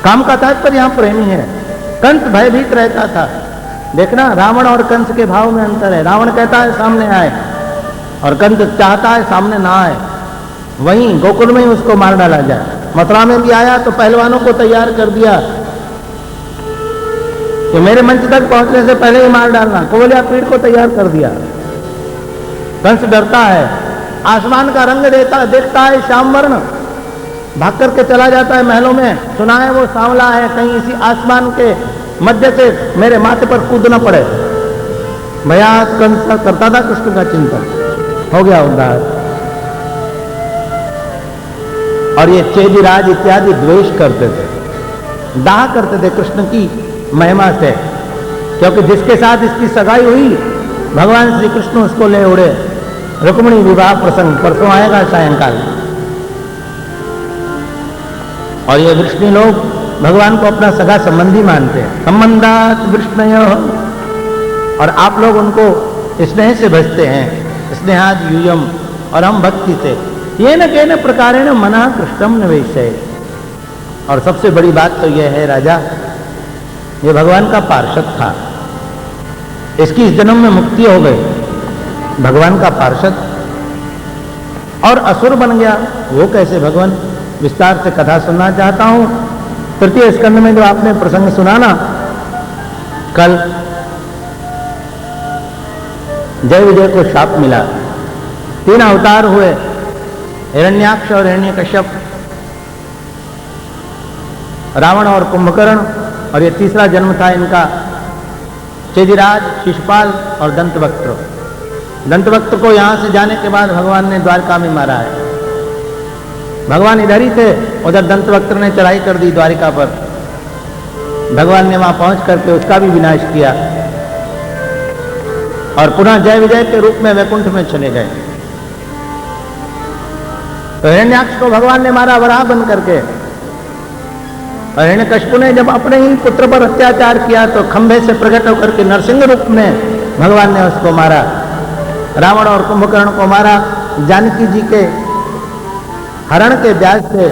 काम का तात्पर्य यहां प्रेम ही है। कंस भयभीत रहता था। देखना, रावण और कंस के भाव में अंतर है। रावण कहता है सामने आए और कंस चाहता है सामने ना आए। वहीं गोकुल में ही उसको मार डाला जाए। मथुरा में भी आया तो पहलवानों को तैयार कर दिया कि मेरे मंच तक पहुंचने से पहले ही मार डालना। कोवलिया पीड़ को तैयार कर दिया। कंस डरता है, आसमान का रंग देखता है श्याम वर्ण, भाग करके चला जाता है महलों में। सुना है वो सांवला है, कहीं इसी आसमान के मध्य से मेरे माथे पर कूद न पड़े। भयात कंस करता था कृष्ण का चिंतन। हो गया उद्धार। और ये चेदिराज इत्यादि द्वेष करते थे, दाह करते थे कृष्ण की महिमा से, क्योंकि जिसके साथ इसकी सगाई हुई भगवान श्री कृष्ण उसको ले उड़े। रुक्मिणी विवाह प्रसंग परसों आएगा सायंकाल। और ये वृष्णि लोग भगवान को अपना सगा संबंधी मानते हैं। संबंधात वृष्णयो, और आप लोग उनको स्नेह से भजते हैं। स्नेहाद यूयम, और हम भक्ति से। ये न केन प्रकारेण मना कृष्णम निवेशय। और सबसे बड़ी बात तो यह है राजा, ये भगवान का पार्षद था। इसकी इस जन्म में मुक्ति हो गई। भगवान का पार्षद और असुर बन गया। वो कैसे भगवान? विस्तार से कथा सुनना चाहता हूं। तृतीय स्कंद में जो आपने प्रसंग सुना ना कल, जय विजय को शाप मिला। 3 अवतार हुए, हिरण्याक्ष और हिरण्यकश्यप, रावण और कुंभकर्ण, और ये तीसरा जन्म था इनका चेदिराज, शिशुपाल और दंतवक्त्र। दंतवक्त्र को यहां से जाने के बाद भगवान ने द्वारका में मारा है। भगवान इधर ही थे, उधर दंतवक्त्र ने चढ़ाई कर दी द्वारिका पर। भगवान ने वहां पहुंच करके उसका भी विनाश किया और पुनः जय विजय के रूप में वैकुंठ में चले गए। तो हिरण्याक्ष को भगवान ने मारा वराह बन करके, और हिरण्यकश्यप ने जब अपने ही पुत्र पर अत्याचार किया तो खंभे से प्रकट होकर के नरसिंह रूप में भगवान ने उसको मारा। रावण और कुंभकर्ण को मारा। जानकी जी के हरण के ब्याज से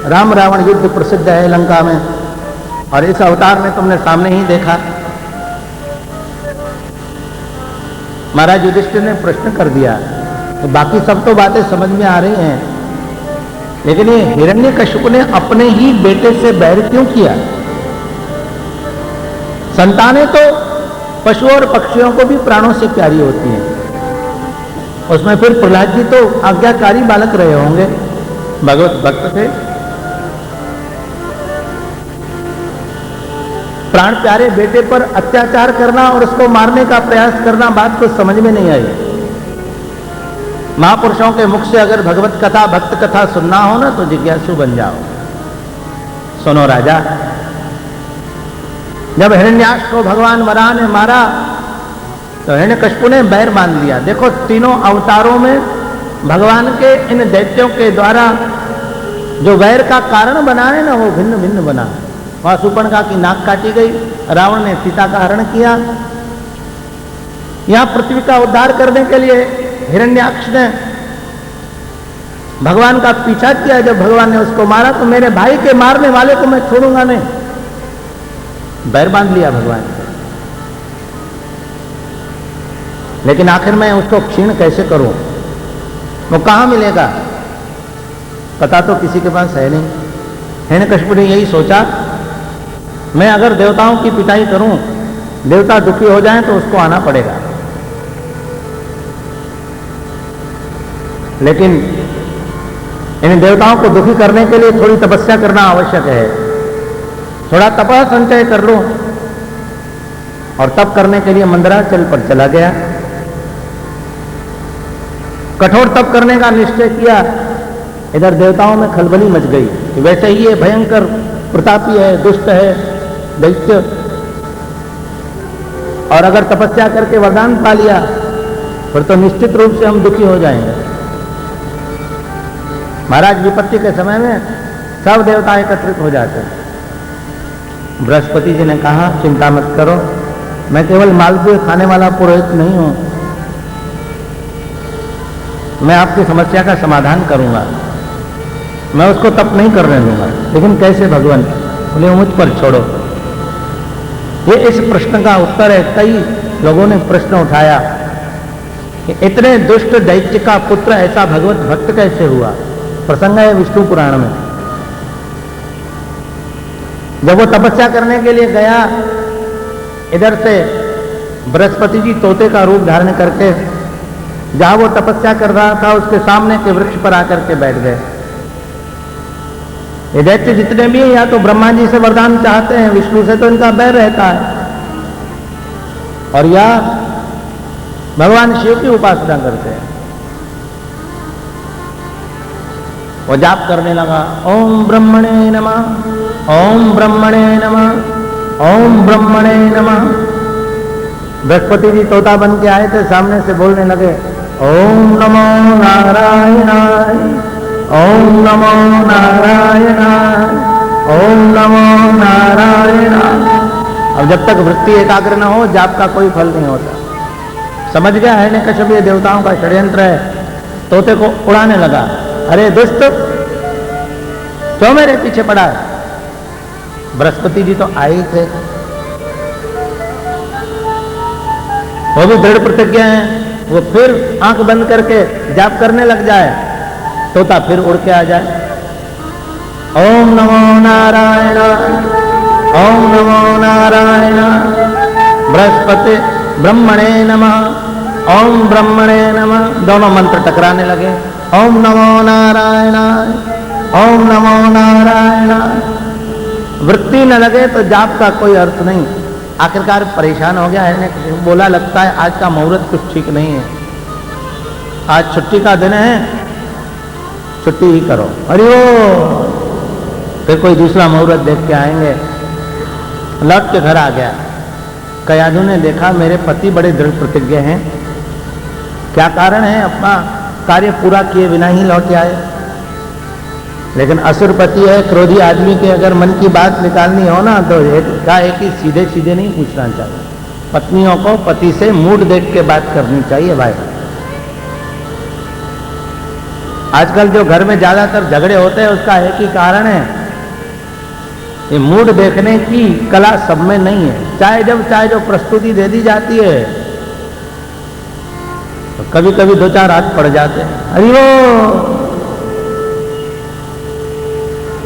राम रावण युद्ध प्रसिद्ध है लंका में, और इस अवतार में तुमने सामने ही देखा। महाराज युधिष्ठिर ने प्रश्न कर दिया, तो बाकी सब तो बातें समझ में आ रही हैं, लेकिन ये हिरण्यकश्यप ने अपने ही बेटे से बैर क्यों किया? संतानें तो पशुओं और पक्षियों को भी प्राणों से प्यारी होती हैं। उसमें फिर प्रहलाद जी तो आज्ञाकारी बालक रहे होंगे, भगवत भक्त थे। प्राण प्यारे बेटे पर अत्याचार करना और उसको मारने का प्रयास करना, बात तो समझ में नहीं आई। महापुरुषों के मुख से अगर भगवत कथा, भक्त कथा सुनना हो ना, तो जिज्ञासु बन जाओ। सुनो राजा, जब हिरण्याक्ष को भगवान वराह ने मारा तो हिरण्यकश्यप ने बैर बांध लिया। देखो, तीनों अवतारों में भगवान के इन दैत्यों के द्वारा जो वैर का कारण बना है ना, वो भिन्न भिन्न बना है। वहां शूर्पणखा की नाक काटी गई, रावण ने सीता का हरण किया। यहां पृथ्वी का उद्धार करने के लिए हिरण्याक्ष ने भगवान का पीछा किया। जब भगवान ने उसको मारा तो मेरे भाई के मारने वाले को मैं छोड़ूंगा नहीं, बैर बांध लिया भगवान। लेकिन आखिर मैं उसको क्षीण कैसे करूं? वो कहां मिलेगा? पता तो किसी के पास है नहीं। हिरण्यकश्यप ने यही सोचा, मैं अगर देवताओं की पिटाई करूं, देवता दुखी हो जाएं तो उसको आना पड़ेगा। लेकिन इन देवताओं को दुखी करने के लिए थोड़ी तपस्या करना आवश्यक है। थोड़ा तपः संचय कर लो, और तप करने के लिए मंदराचल पर चला गया। कठोर तप करने का निश्चय किया। इधर देवताओं में खलबली मच गई। वैसे ही ये भयंकर प्रतापी है, दुष्ट है, दैत्य, और अगर तपस्या करके वरदान पा लिया फिर तो निश्चित रूप से हम दुखी हो जाएंगे। महाराज, विपत्ति के समय में सब देवता एकत्रित हो जाते हैं। बृहस्पति जी ने कहा, चिंता मत करो, मैं केवल मालपुए खाने वाला पुरोहित नहीं हूं, मैं आपकी समस्या का समाधान करूंगा, मैं उसको तप नहीं करने दूंगा। लेकिन कैसे भगवान? बोले, मुझ पर छोड़ो। ये इस प्रश्न का उत्तर है। कई लोगों ने प्रश्न उठाया कि इतने दुष्ट दैत्य का पुत्र ऐसा भगवत भक्त कैसे हुआ? प्रसंग है विष्णु पुराण में। जब वो तपस्या करने के लिए गया, इधर से बृहस्पति जी तोते का रूप धारण करके जहां वो तपस्या कर रहा था उसके सामने के वृक्ष पर आकर के बैठ गए। ये दैत्य जितने भी हैं, या तो ब्रह्मा जी से वरदान चाहते हैं, विष्णु से तो इनका बैर रहता है, और या भगवान शिव की उपासना करते हैं। वो जाप करने लगा, ओम ब्रह्मणे नमः, ओम ब्रह्मणे नमः, ओम ब्रह्मणे नमः। बृहस्पति जी तोता बन के आए थे, सामने से बोलने लगे, ओम नमो नारायणाय, ओम नमो नारायणाय, ओम नमो नारायणाय। अब जब तक वृत्ति एकाग्र न हो, जाप का कोई फल नहीं होता। समझ गया हिरण्यकश्यप ये देवताओं का षड्यंत्र है, तोते को उड़ाने लगा। अरे दुष्ट, क्यों मेरे पीछे पड़ा है? बृहस्पति जी तो आए ही थे, वो भी दृढ़ प्रतिज्ञा है। वो फिर आंख बंद करके जाप करने लग जाए, तोता फिर उड़ के आ जाए। ओम नमो नारायण, ओम नमो नारायण, बृहस्पति ब्रह्मणे नमः, ओम ब्रह्मणे नमः, दोनों मंत्र टकराने लगे। ओम नमो नारायणाय, ओम नमो नारायणाय। वृत्ति न लगे तो जाप का कोई अर्थ नहीं। आखिरकार परेशान हो गया है, बोला लगता है आज का मुहूर्त कुछ ठीक नहीं है, आज छुट्टी का दिन है, छुट्टी ही करो। अरे वो फिर कोई दूसरा मुहूर्त देख के आएंगे। लौट के घर आ गया। कयाधु ने देखा मेरे पति बड़े दृढ़ प्रतिज्ञ हैं, क्या कारण है, अपना कार्य पूरा किए बिना ही लौट आए। लेकिन असुरपति है, क्रोधी आदमी के अगर मन की बात निकालनी हो ना तो क्या है कि सीधे सीधे नहीं पूछना चाहिए। पत्नियों को पति से मूड देख के बात करनी चाहिए भाई। आजकल जो घर में ज्यादातर झगड़े होते हैं उसका एक ही कारण है, ये मूड देखने की कला सब में नहीं है। चाहे जो प्रस्तुति दे दी जाती है तो कभी कभी दो चार हाथ पड़ जाते हैं। अरे वो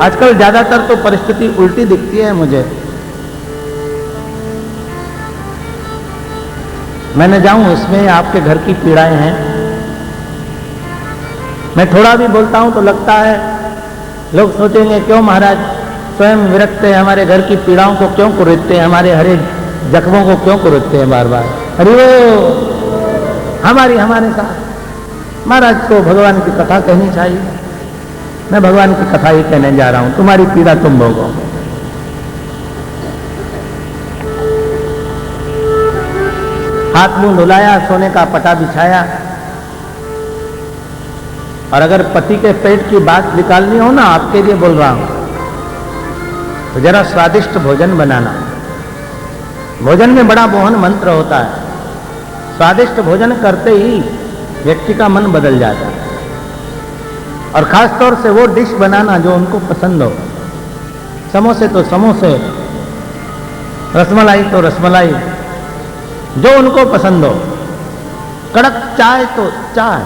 आजकल ज्यादातर तो परिस्थिति उल्टी दिखती है मुझे। मैं न जाऊं इसमें आपके घर की पीड़ाएं हैं। मैं थोड़ा भी बोलता हूं तो लगता है लोग सोचेंगे क्यों महाराज स्वयं विरक्त है, हमारे घर की पीड़ाओं को क्यों कुरेदते हैं, हमारे हरे जख्मों को क्यों कुरेदते हैं बार बार। अरे वो हमारे साथ महाराज को भगवान की कथा कहनी चाहिए। मैं भगवान की कथा ही कहने जा रहा हूं, तुम्हारी पीड़ा तुम भोगो। हाथ मुंह धुलाया, सोने का पटा बिछाया, और अगर पति के पेट की बात निकालनी हो ना, आपके लिए बोल रहा हूं, तो जरा स्वादिष्ट भोजन बनाना। भोजन में बड़ा मोहन मंत्र होता है। स्वादिष्ट भोजन करते ही व्यक्ति का मन बदल जाता है। और खास तौर से वो डिश बनाना जो उनको पसंद हो। समोसे तो समोसे, रसमलाई तो रसमलाई, जो उनको पसंद हो। कड़क चाय तो चाय,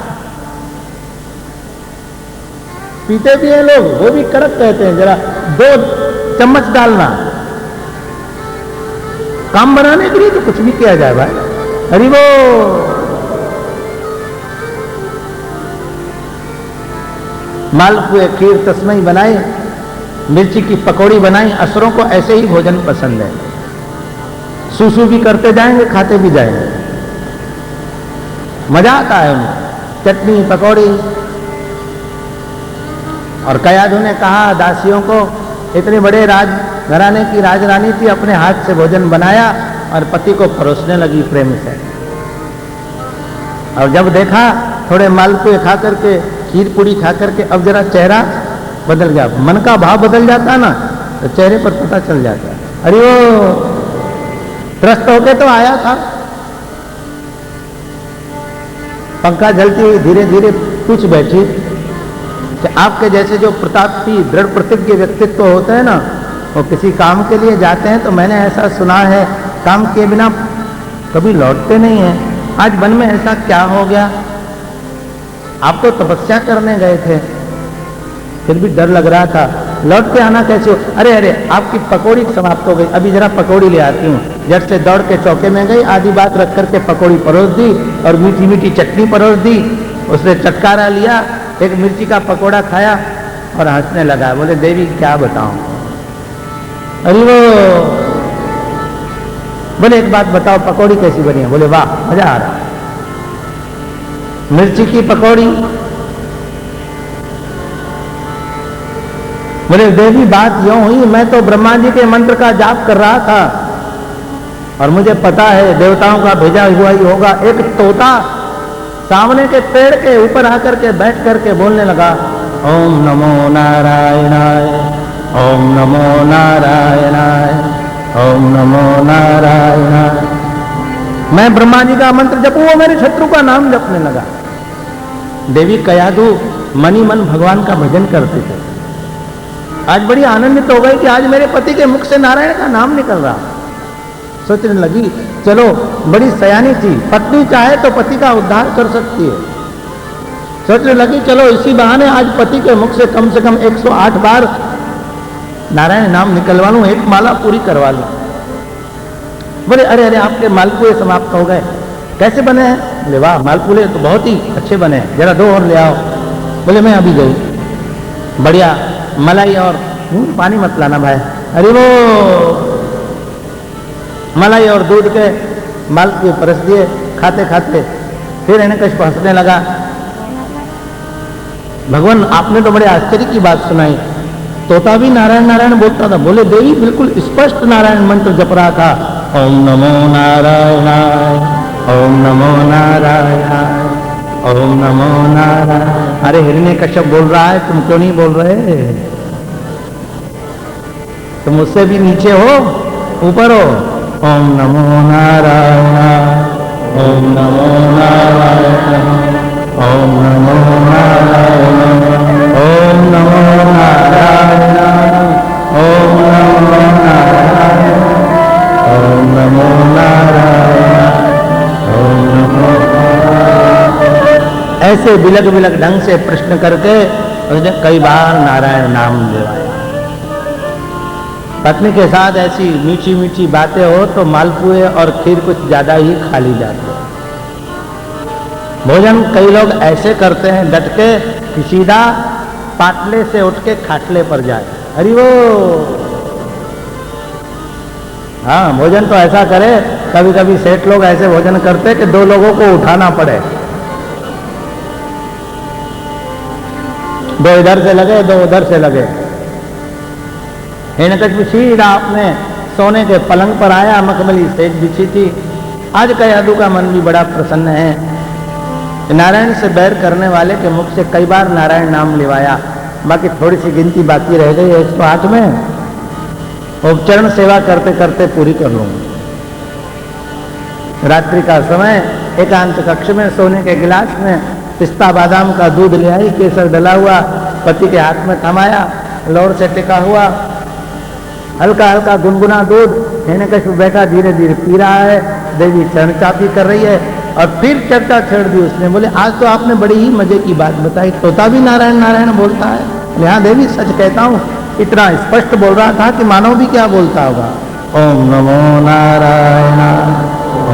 पीते भी हैं लोग, वो भी कड़क कहते हैं, जरा 2 चम्मच डालना। काम बनाने के लिए तो कुछ भी किया जाए भाई। अरे वो मालपुए, खीर, तस्मई बनाए, मिर्ची की पकौड़ी बनाई। असुरों को ऐसे ही भोजन पसंद है। सूसू भी करते जाएंगे, खाते भी जाएंगे, मजा आता है उन्हें। चटनी, पकौड़ी। और कयाधु ने कहा दासियों को, इतने बड़े राज घराने की राजरानी थी, अपने हाथ से भोजन बनाया और पति को परोसने लगी प्रेम से। और जब देखा थोड़े मालपुए खा करके, खीर पूड़ी खा करके, अब जरा चेहरा बदल गया। मन का भाव बदल जाता ना तो चेहरे पर पता चल जाता। अरे वो त्रस्त होके तो आया था, पंखा जलती हुई धीरे धीरे पूछ बैठी कि आपके जैसे जो प्रतापी दृढ़ प्रतिज्ञ व्यक्तित्व होते हैं ना, वो किसी काम के लिए जाते हैं तो मैंने ऐसा सुना है काम किए बिना कभी लौटते नहीं हैं। आज मन में ऐसा क्या हो गया? आप तो तपस्या करने गए थे, फिर भी डर लग रहा था, लौट के आना कैसे हो? अरे आपकी पकौड़ी समाप्त हो गई, अभी जरा पकौड़ी ले आती हूँ। झट से दौड़ के चौके में गई, आधी बात रख करके पकौड़ी परोस दी और मीठी मीठी चटनी परोस दी। उसने चटकारा लिया, एक मिर्ची का पकौड़ा खाया और हंसने लगा। बोले देवी क्या बताऊं? अरे वो बोले एक बात बताओ, पकौड़ी कैसी बनी है? बोले वाह, मजा आ रहा। मिर्ची की पकौड़ी। बोले देवी बात यूं हुई, मैं तो ब्रह्मा जी के मंत्र का जाप कर रहा था और मुझे पता है देवताओं का भेजा हुआ ही होगा। एक तोता सामने के पेड़ के ऊपर आकर के बैठ करके बोलने लगा, ओम नमो नारायणाय, ओम नमो नारायणाय, ओम नमो नारायणाय। मैं ब्रह्मा जी का मंत्र जपूं, वो मेरे शत्रु का नाम जपने लगा। देवी कयाधु मनी मन भगवान का भजन करते थे। आज बड़ी आनंदित हो गई कि आज मेरे पति के मुख से नारायण का नाम निकल रहा। सोचने लगी चलो, बड़ी सयानी थी, पत्नी चाहे तो पति का उद्धार कर सकती है। सोचने लगी चलो इसी बहाने आज पति के मुख से कम 108 बार नारायण नाम निकलवा लूं, एक माला पूरी करवा लूं। बोले अरे आपके मालपुए समाप्त हो गए। कैसे बने हैं? बोले वाह मालपुए तो बहुत ही अच्छे बने, जरा 2 और ले आओ। बोले मैं अभी गई, बढ़िया मलाई और पानी मत लाना भाई। अरे वो मलाई और दूध के मालपुए परस दिए, खाते खाते फिर हिरण्यकशिपु हंसने लगा। भगवान आपने तो बड़े आश्चर्य की बात सुनाई, तोता भी नारायण नारायण बोलता था। बोले देवी बिल्कुल स्पष्ट नारायण मंत्र जप रहा था, ओम नमो नारायणाय, ओम नमो नारायणाय, ओम नमो नारायण। अरे हिरण्यकश्यप बोल रहा है, तुम क्यों नहीं बोल रहे? तुम उससे भी नीचे हो, ऊपर हो। ओम नमो नारायणाय, ओम नमो नारायण, ओम नमो नारायण, ओम नमो नारायण, ओम नमो नारायण, ओम नमो नारायण, ओम नमो नारायण। ऐसे बिलग बिलग ढंग से प्रश्न करके उसने कई बार नारायण नाम लेवाया। पत्नी के साथ ऐसी मीठी मीठी बातें हो तो मालपुए और खीर कुछ ज्यादा ही खा ली जाती है। भोजन कई लोग ऐसे करते हैं डट के कि सीधा पाटले से उठ के खाटले पर जाए। अरे वो हाँ, भोजन तो ऐसा करे, कभी कभी सेठ लोग ऐसे भोजन करते कि 2 लोगों को उठाना पड़े, 2 इधर से लगे 2 उधर से लगे। हिरण्यकशिपु सीधा अपने सोने के पलंग पर आया, मखमली सेज बिछी थी। आज का यादू का मन भी बड़ा प्रसन्न है। नारायण से बैर करने वाले के मुख से कई बार नारायण नाम लिवाया। बाकी थोड़ी सी गिनती बाकी रह गई है, 108 में उपचरण सेवा करते करते पूरी कर लूंगा। रात्रि का समय एकांत कक्ष में सोने के गिलास में पिस्ता बादाम का दूध ले आई, केसर डला हुआ पति के हाथ में थमाया, लौर से टिका हुआ हल्का हल्का गुनगुना दूध। हिरण्यकशिपु बैठा धीरे धीरे पी रहा है, देवी चरण चापी कर रही है और फिर चर्चा छेड़ दी उसने। बोले आज तो आपने बड़ी ही मजे की बात बताई, तोता भी नारायण नारायण बोलता है। हाँ देवी सच कहता हूँ, इतना स्पष्ट बोल रहा था कि मानव भी क्या बोलता होगा। ओम नमो नारायण,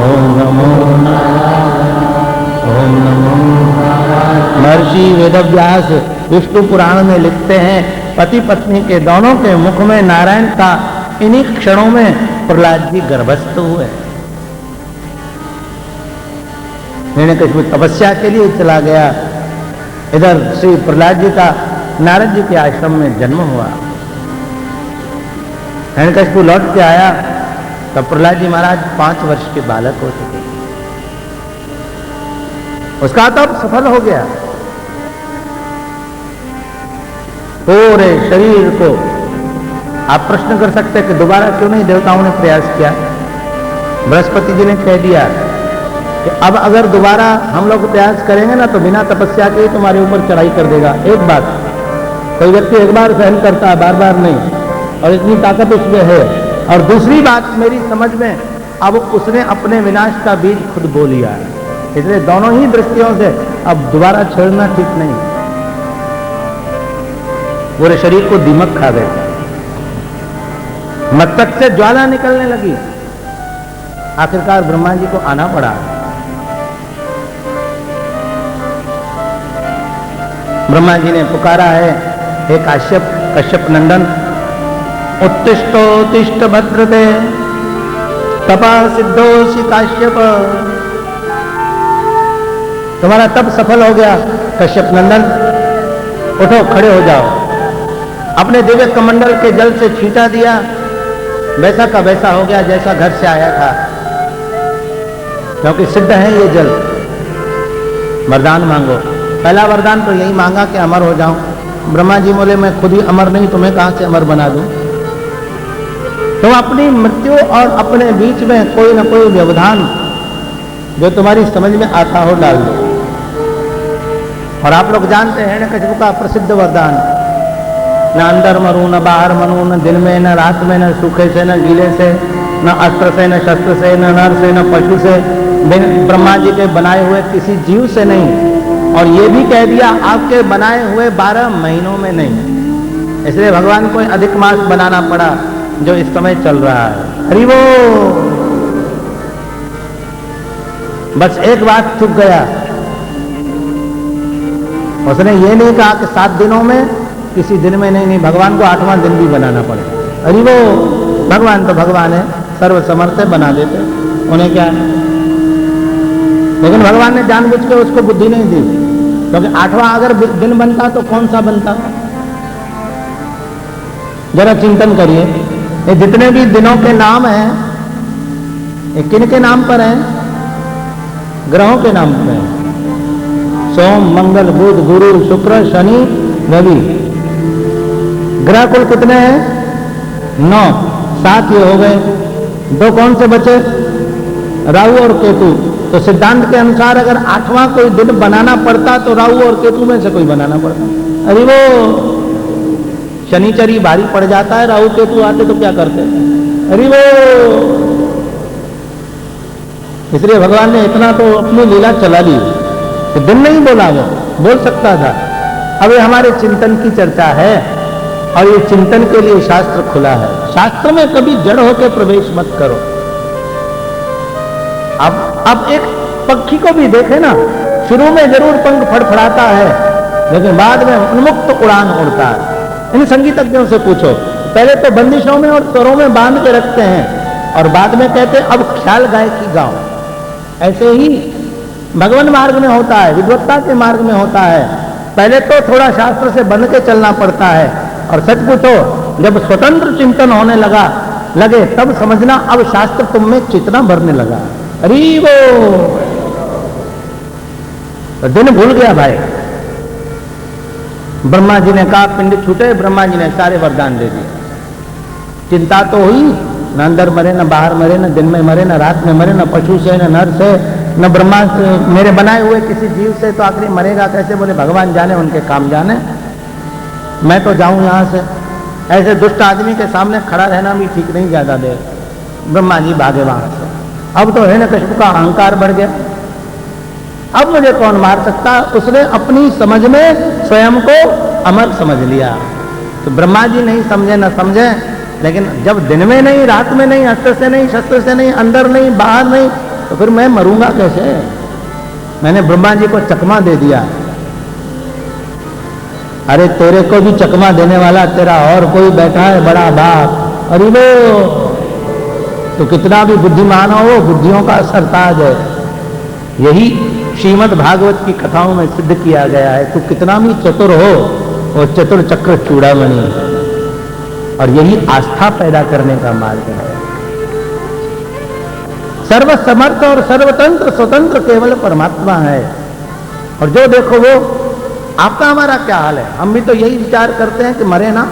ओम नमो नारायण, ओम नमो नारायण। महर्षि वेदव्यास विष्णु पुराण में लिखते हैं, पति पत्नी के दोनों के मुख में नारायण का इन्हीं क्षणों में प्रहलाद जी गर्भस्थ हुए। हिरण्यकशिपु तपस्या के लिए चला गया, इधर श्री प्रहलाद जी का नारद जी के आश्रम में जन्म हुआ। हिरण्यकशिपु लौट के आया तब प्रहलाद जी महाराज 5 वर्ष के बालक हो चुके। उसका तब सफल हो गया। पूरे शरीर को आप प्रश्न कर सकते हैं कि दोबारा क्यों नहीं देवताओं ने प्रयास किया। बृहस्पति जी ने कह दिया कि अब अगर दोबारा हम लोग प्रयास करेंगे ना तो बिना तपस्या के ही तुम्हारे ऊपर चढ़ाई कर देगा। एक बात, कोई व्यक्ति एक बार सहन करता है, बार बार नहीं, और इतनी ताकत उसमें है। और दूसरी बात मेरी समझ में, अब उसने अपने विनाश का बीज खुद बो लिया है, इसलिए दोनों ही दृष्टियों से अब दोबारा छेड़ना ठीक नहीं। पूरे शरीर को दीमक खा गए, मस्तक से ज्वाला निकलने लगी। आखिरकार ब्रह्मा जी को आना पड़ा। ब्रह्मा जी ने पुकारा है, हे काश्यप, कश्यप नंदन, उत्तिष्ठोत्तिष्ठ भद्रते तपा सिद्धोषि काश्यप। तुम्हारा तप सफल हो गया कश्यप नंदन, उठो खड़े हो जाओ। अपने दिव्य कमंडल के जल से छींटा दिया, वैसा का वैसा हो गया जैसा घर से आया था, क्योंकि सिद्ध है ये जल। वरदान मांगो। पहला वरदान तो यही मांगा कि अमर हो जाऊं। ब्रह्मा जी बोले मैं खुद ही अमर नहीं, तुम्हें कहां से अमर बना दूं। तुम अपनी मृत्यु और अपने बीच में कोई ना कोई व्यवधान जो तुम्हारी समझ में आता हो डाल दो। और आप लोग जानते हैं हिरण्यकशिपु का प्रसिद्ध वरदान, न अंदर मरूं न बाहर मरूं, न दिन में न रात में, न सूखे से न गीले से, न अस्त्र से न शस्त्र से, न नर से न पशु से, ब्रह्मा जी के बनाए हुए किसी जीव से नहीं। और ये भी कह दिया आपके बनाए हुए 12 महीनों में नहीं। इसलिए भगवान को अधिक मास बनाना पड़ा जो इस समय चल रहा है। हरि वो बस एक बात चूक गया, उसने ये नहीं कहा कि 7 दिनों में, किसी दिन में नहीं, भगवान को 8वां दिन भी बनाना पड़े। अरे वो भगवान तो भगवान है, सर्वसमर्थ है, बना देते, उन्हें क्या है। लेकिन भगवान ने जानबूझ के उसको बुद्धि नहीं दी, क्योंकि 8वां अगर दिन बनता तो कौन सा बनता। जरा चिंतन करिए, ये जितने भी दिनों के नाम हैं, ये किन के नाम पर हैं? ग्रहों के नाम पर हैं। सोम, मंगल, बुध, गुरु, शुक्र, शनि, रवि। ग्रह कुल कितने हैं? 9। 7 ये हो गए, 2 कौन से बचे? राहु और केतु। तो सिद्धांत के अनुसार अगर 8वां कोई दिन बनाना पड़ता तो राहु और केतु में से कोई बनाना पड़ता। अरे वो शनिचरी भारी पड़ जाता है, राहु केतु आते तो क्या करते? अरे वो इसलिए भगवान ने इतना तो अपनी लीला चला ली, तो दिन नहीं बोला, वो बोल सकता था। अब ये हमारे चिंतन की चर्चा है, और ये चिंतन के लिए शास्त्र खुला है। शास्त्र में कभी जड़ होकर प्रवेश मत करो। अब एक पक्षी को भी देखे ना, शुरू में जरूर पंख फड़फड़ाता है, लेकिन बाद में उन्मुक्त उड़ान उड़ता है। इन संगीतज्ञों से पूछो, पहले तो बंदिशों में और स्वरों में बांध के रखते हैं, और बाद में कहते हैं अब ख्याल गायकी गाओ। ऐसे ही भगवान मार्ग में होता है, विद्वत्ता के मार्ग में होता है। पहले तो थोड़ा शास्त्र से बंध के चलना पड़ता है, और सच पूछो, जब स्वतंत्र चिंतन होने लगे तब समझना अब शास्त्र तुम में चेतना भरने लगा। अरे वो तो दिन भूल गया भाई। ब्रह्मा जी ने कहा पिंड छूटे, ब्रह्मा जी ने सारे वरदान दे दिए। चिंता तो हुई, न अंदर मरे, न बाहर मरे, न दिन में मरे, न रात में मरे, न पशु से, न नर से, न ब्रह्मा से, मेरे बनाए हुए किसी जीव से। तो आखिरी मरेगा कैसे? बोले भगवान जाने, उनके काम जाने, मैं तो जाऊं यहां से। ऐसे दुष्ट आदमी के सामने खड़ा रहना भी ठीक नहीं ज्यादा देर। ब्रह्मा जी भागे वहां से। अब तो हिरण्यकशिपु का अहंकार बढ़ गया, अब मुझे कौन मार सकता? उसने अपनी समझ में स्वयं को अमर समझ लिया। तो ब्रह्मा जी नहीं समझे, न समझे, लेकिन जब दिन में नहीं, रात में नहीं, अस्त्र से नहीं, शस्त्र से नहीं, अंदर नहीं, बाहर नहीं, तो फिर मैं मरूंगा कैसे? मैंने ब्रह्मा जी को चकमा दे दिया। अरे तेरे को भी चकमा देने वाला तेरा और कोई बैठा है, बड़ा बाप। अरे वो तो कितना भी बुद्धिमान हो, वो बुद्धियों का सरताज है। यही श्रीमद् भागवत की कथाओं में सिद्ध किया गया है। तू कितना भी चतुर हो, वो चतुर चक्र चूड़ामणि, और यही आस्था पैदा करने का मार्ग है। सर्वसमर्थ और सर्वतंत्र स्वतंत्र केवल परमात्मा है। और जो देखो वो आपका हमारा क्या हाल है? हम भी तो यही विचार करते हैं कि मरे ना,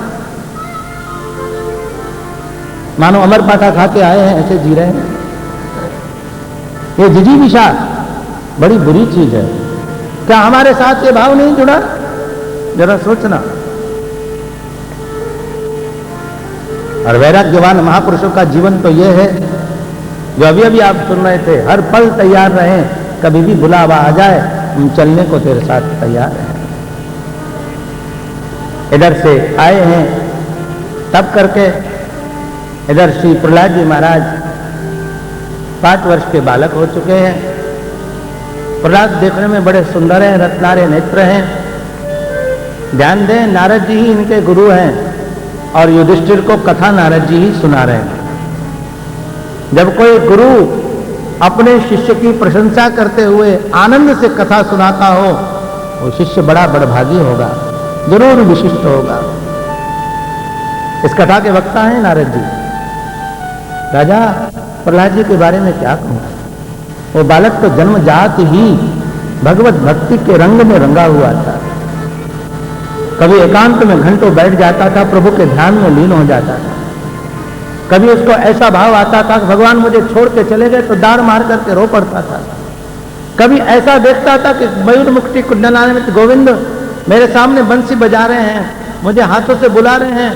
मानो अमर पाठा खा के आए हैं, ऐसे जी रहे हैं। ये जिजीविषा बड़ी बुरी चीज है। क्या हमारे साथ ये भाव नहीं जुड़ा? जरा सोचना। और वैराग्यवान महापुरुषों का जीवन तो ये है, जो अभी अभी आप सुन रहे थे, हर पल तैयार रहें, कभी भी बुलावा आ जाए हम चलने को तेरे साथ तैयार हैं। इधर से आए हैं तब करके, इधर श्री प्रहलाद जी महाराज 5 वर्ष के बालक हो चुके हैं। प्रहलाद देखने में बड़े सुंदर हैं, रत्नारे नेत्र हैं। ध्यान दें, नारद जी ही इनके गुरु हैं, और युधिष्ठिर को कथा नारद जी ही सुना रहे हैं। जब कोई गुरु अपने शिष्य की प्रशंसा करते हुए आनंद से कथा सुनाता हो, वो शिष्य बड़ा बड़भागी होगा, जरूर विशिष्ट होगा। इस कथा के वक्ता हैं नारद जी। राजा प्रहलाद जी के बारे में क्या कहूं? वो बालक तो जन्मजात ही भगवत भक्ति के रंग में रंगा हुआ था। कभी एकांत में घंटों बैठ जाता था, प्रभु के ध्यान में लीन हो जाता था। कभी उसको ऐसा भाव आता था कि भगवान मुझे छोड़ के चले गए, तो दार मार करके रो पड़ता था। कभी ऐसा देखता था कि मयूर मुक्ति कुंडलान्वित गोविंद मेरे सामने बंसी बजा रहे हैं, मुझे हाथों से बुला रहे हैं,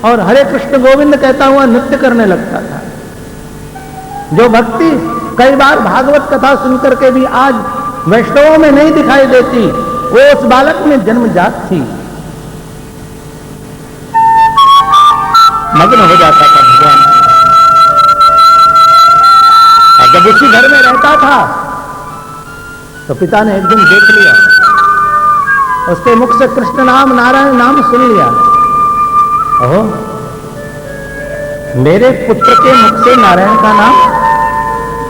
और हरे कृष्ण गोविंद कहता हुआ नृत्य करने लगता था। जो भक्ति कई बार भागवत कथा सुनकर के भी आज वैष्णवों में नहीं दिखाई देती, वो उस बालक में जन्मजात थी। मग्न हो जाता था भगवान। और जब उसी घर में रहता था तो पिता ने एक दिन देख लिया, उसके मुख से कृष्ण नाम नारायण नाम सुन लिया। ओहो, मेरे पुत्र के मुख से नारायण का नाम।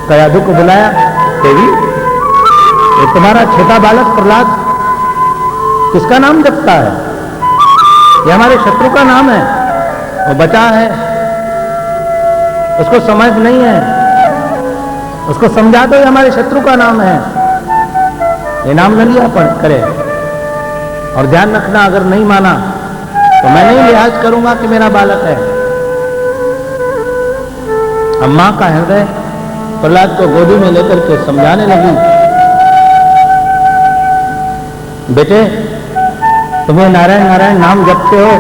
कयाधु को बुलाया, देवी ये तुम्हारा छोटा बालक प्रहलाद किसका नाम जपता है? ये हमारे शत्रु का नाम है, वो बचा है, उसको समझ नहीं है, उसको समझा दो, ये हमारे शत्रु का नाम है, ये नाम न लिया करे। और ध्यान रखना, अगर नहीं माना तो मैं नहीं लिहाज करूंगा कि मेरा बालक है। अम्मा का हृदय प्रहलाद को गोदी में लेकर के समझाने लगी, बेटे तुम्हें नारायण नारायण नाम जपते हो,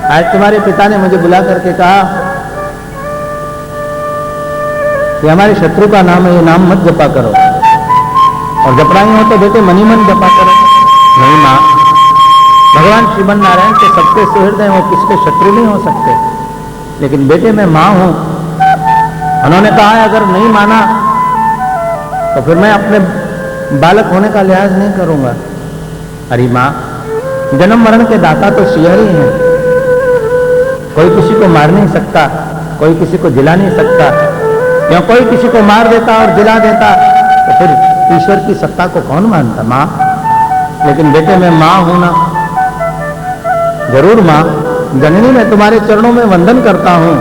आज तुम्हारे पिता ने मुझे बुला करके कहा कि हमारे शत्रु का नाम है, ये नाम मत जपा करो, और जपना ही हो तो बेटे मनी मन जपा करो। नहीं माँ, भगवान श्रीमन नारायण के सबके सुहृद हैं, वो किसके शत्रु नहीं हो सकते। लेकिन बेटे मैं माँ हूं, उन्होंने कहा है अगर नहीं माना तो फिर मैं अपने बालक होने का लिहाज नहीं करूंगा। अरे माँ, जन्म मरण के दाता तो श्रीहरि हैं, कोई किसी को मार नहीं सकता, कोई किसी को जिला नहीं सकता। या कोई किसी को मार देता और जिला देता तो फिर ईश्वर की सत्ता को कौन मानता? माँ, लेकिन बेटे मैं माँ हूं ना। जरूर माँ जननी, मैं तुम्हारे चरणों में वंदन करता हूं,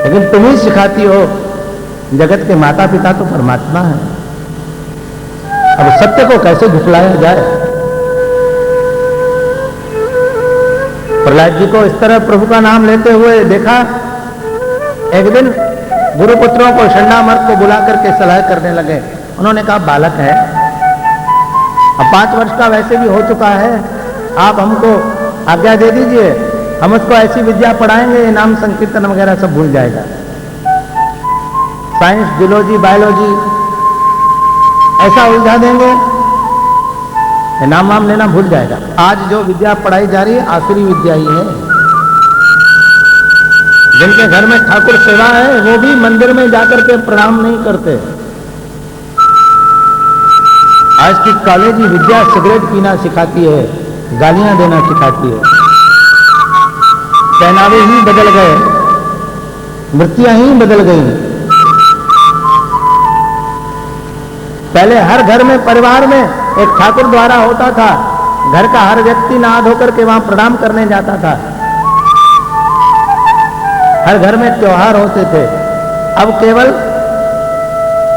लेकिन तुम ही सिखाती हो, जगत के माता पिता तो परमात्मा है। अब सत्य को कैसे झुठलाया जाए? प्रहलाद जी को इस तरह प्रभु का नाम लेते हुए देखा। एक दिन गुरुपुत्रों को, षंडामर्क को बुला करके सलाह करने लगे। उन्होंने कहा बालक है, अब 5 वर्ष का वैसे भी हो चुका है, आप हमको आज्ञा दे दीजिए, हम उसको ऐसी विद्या पढ़ाएंगे, नाम संकीर्तन वगैरह सब भूल जाएगा। साइंस, जूलॉजी, बायोलॉजी ऐसा उलझा देंगे, नाम वाम लेना भूल जाएगा। आज जो विद्या पढ़ाई जा रही है आसुरी विद्या ही है। जिनके घर में ठाकुर सेवा है वो भी मंदिर में जाकर के प्रणाम नहीं करते। आज की कॉलेजी विद्या सिगरेट पीना सिखाती है, गालियां देना सिखाती है, पहनावे ही बदल गए, वृत्तियां ही बदल गई। पहले हर घर में, परिवार में एक ठाकुर द्वारा होता था, घर का हर व्यक्ति नहा धोकर के वहां प्रणाम करने जाता था, हर घर में त्योहार होते थे। अब केवल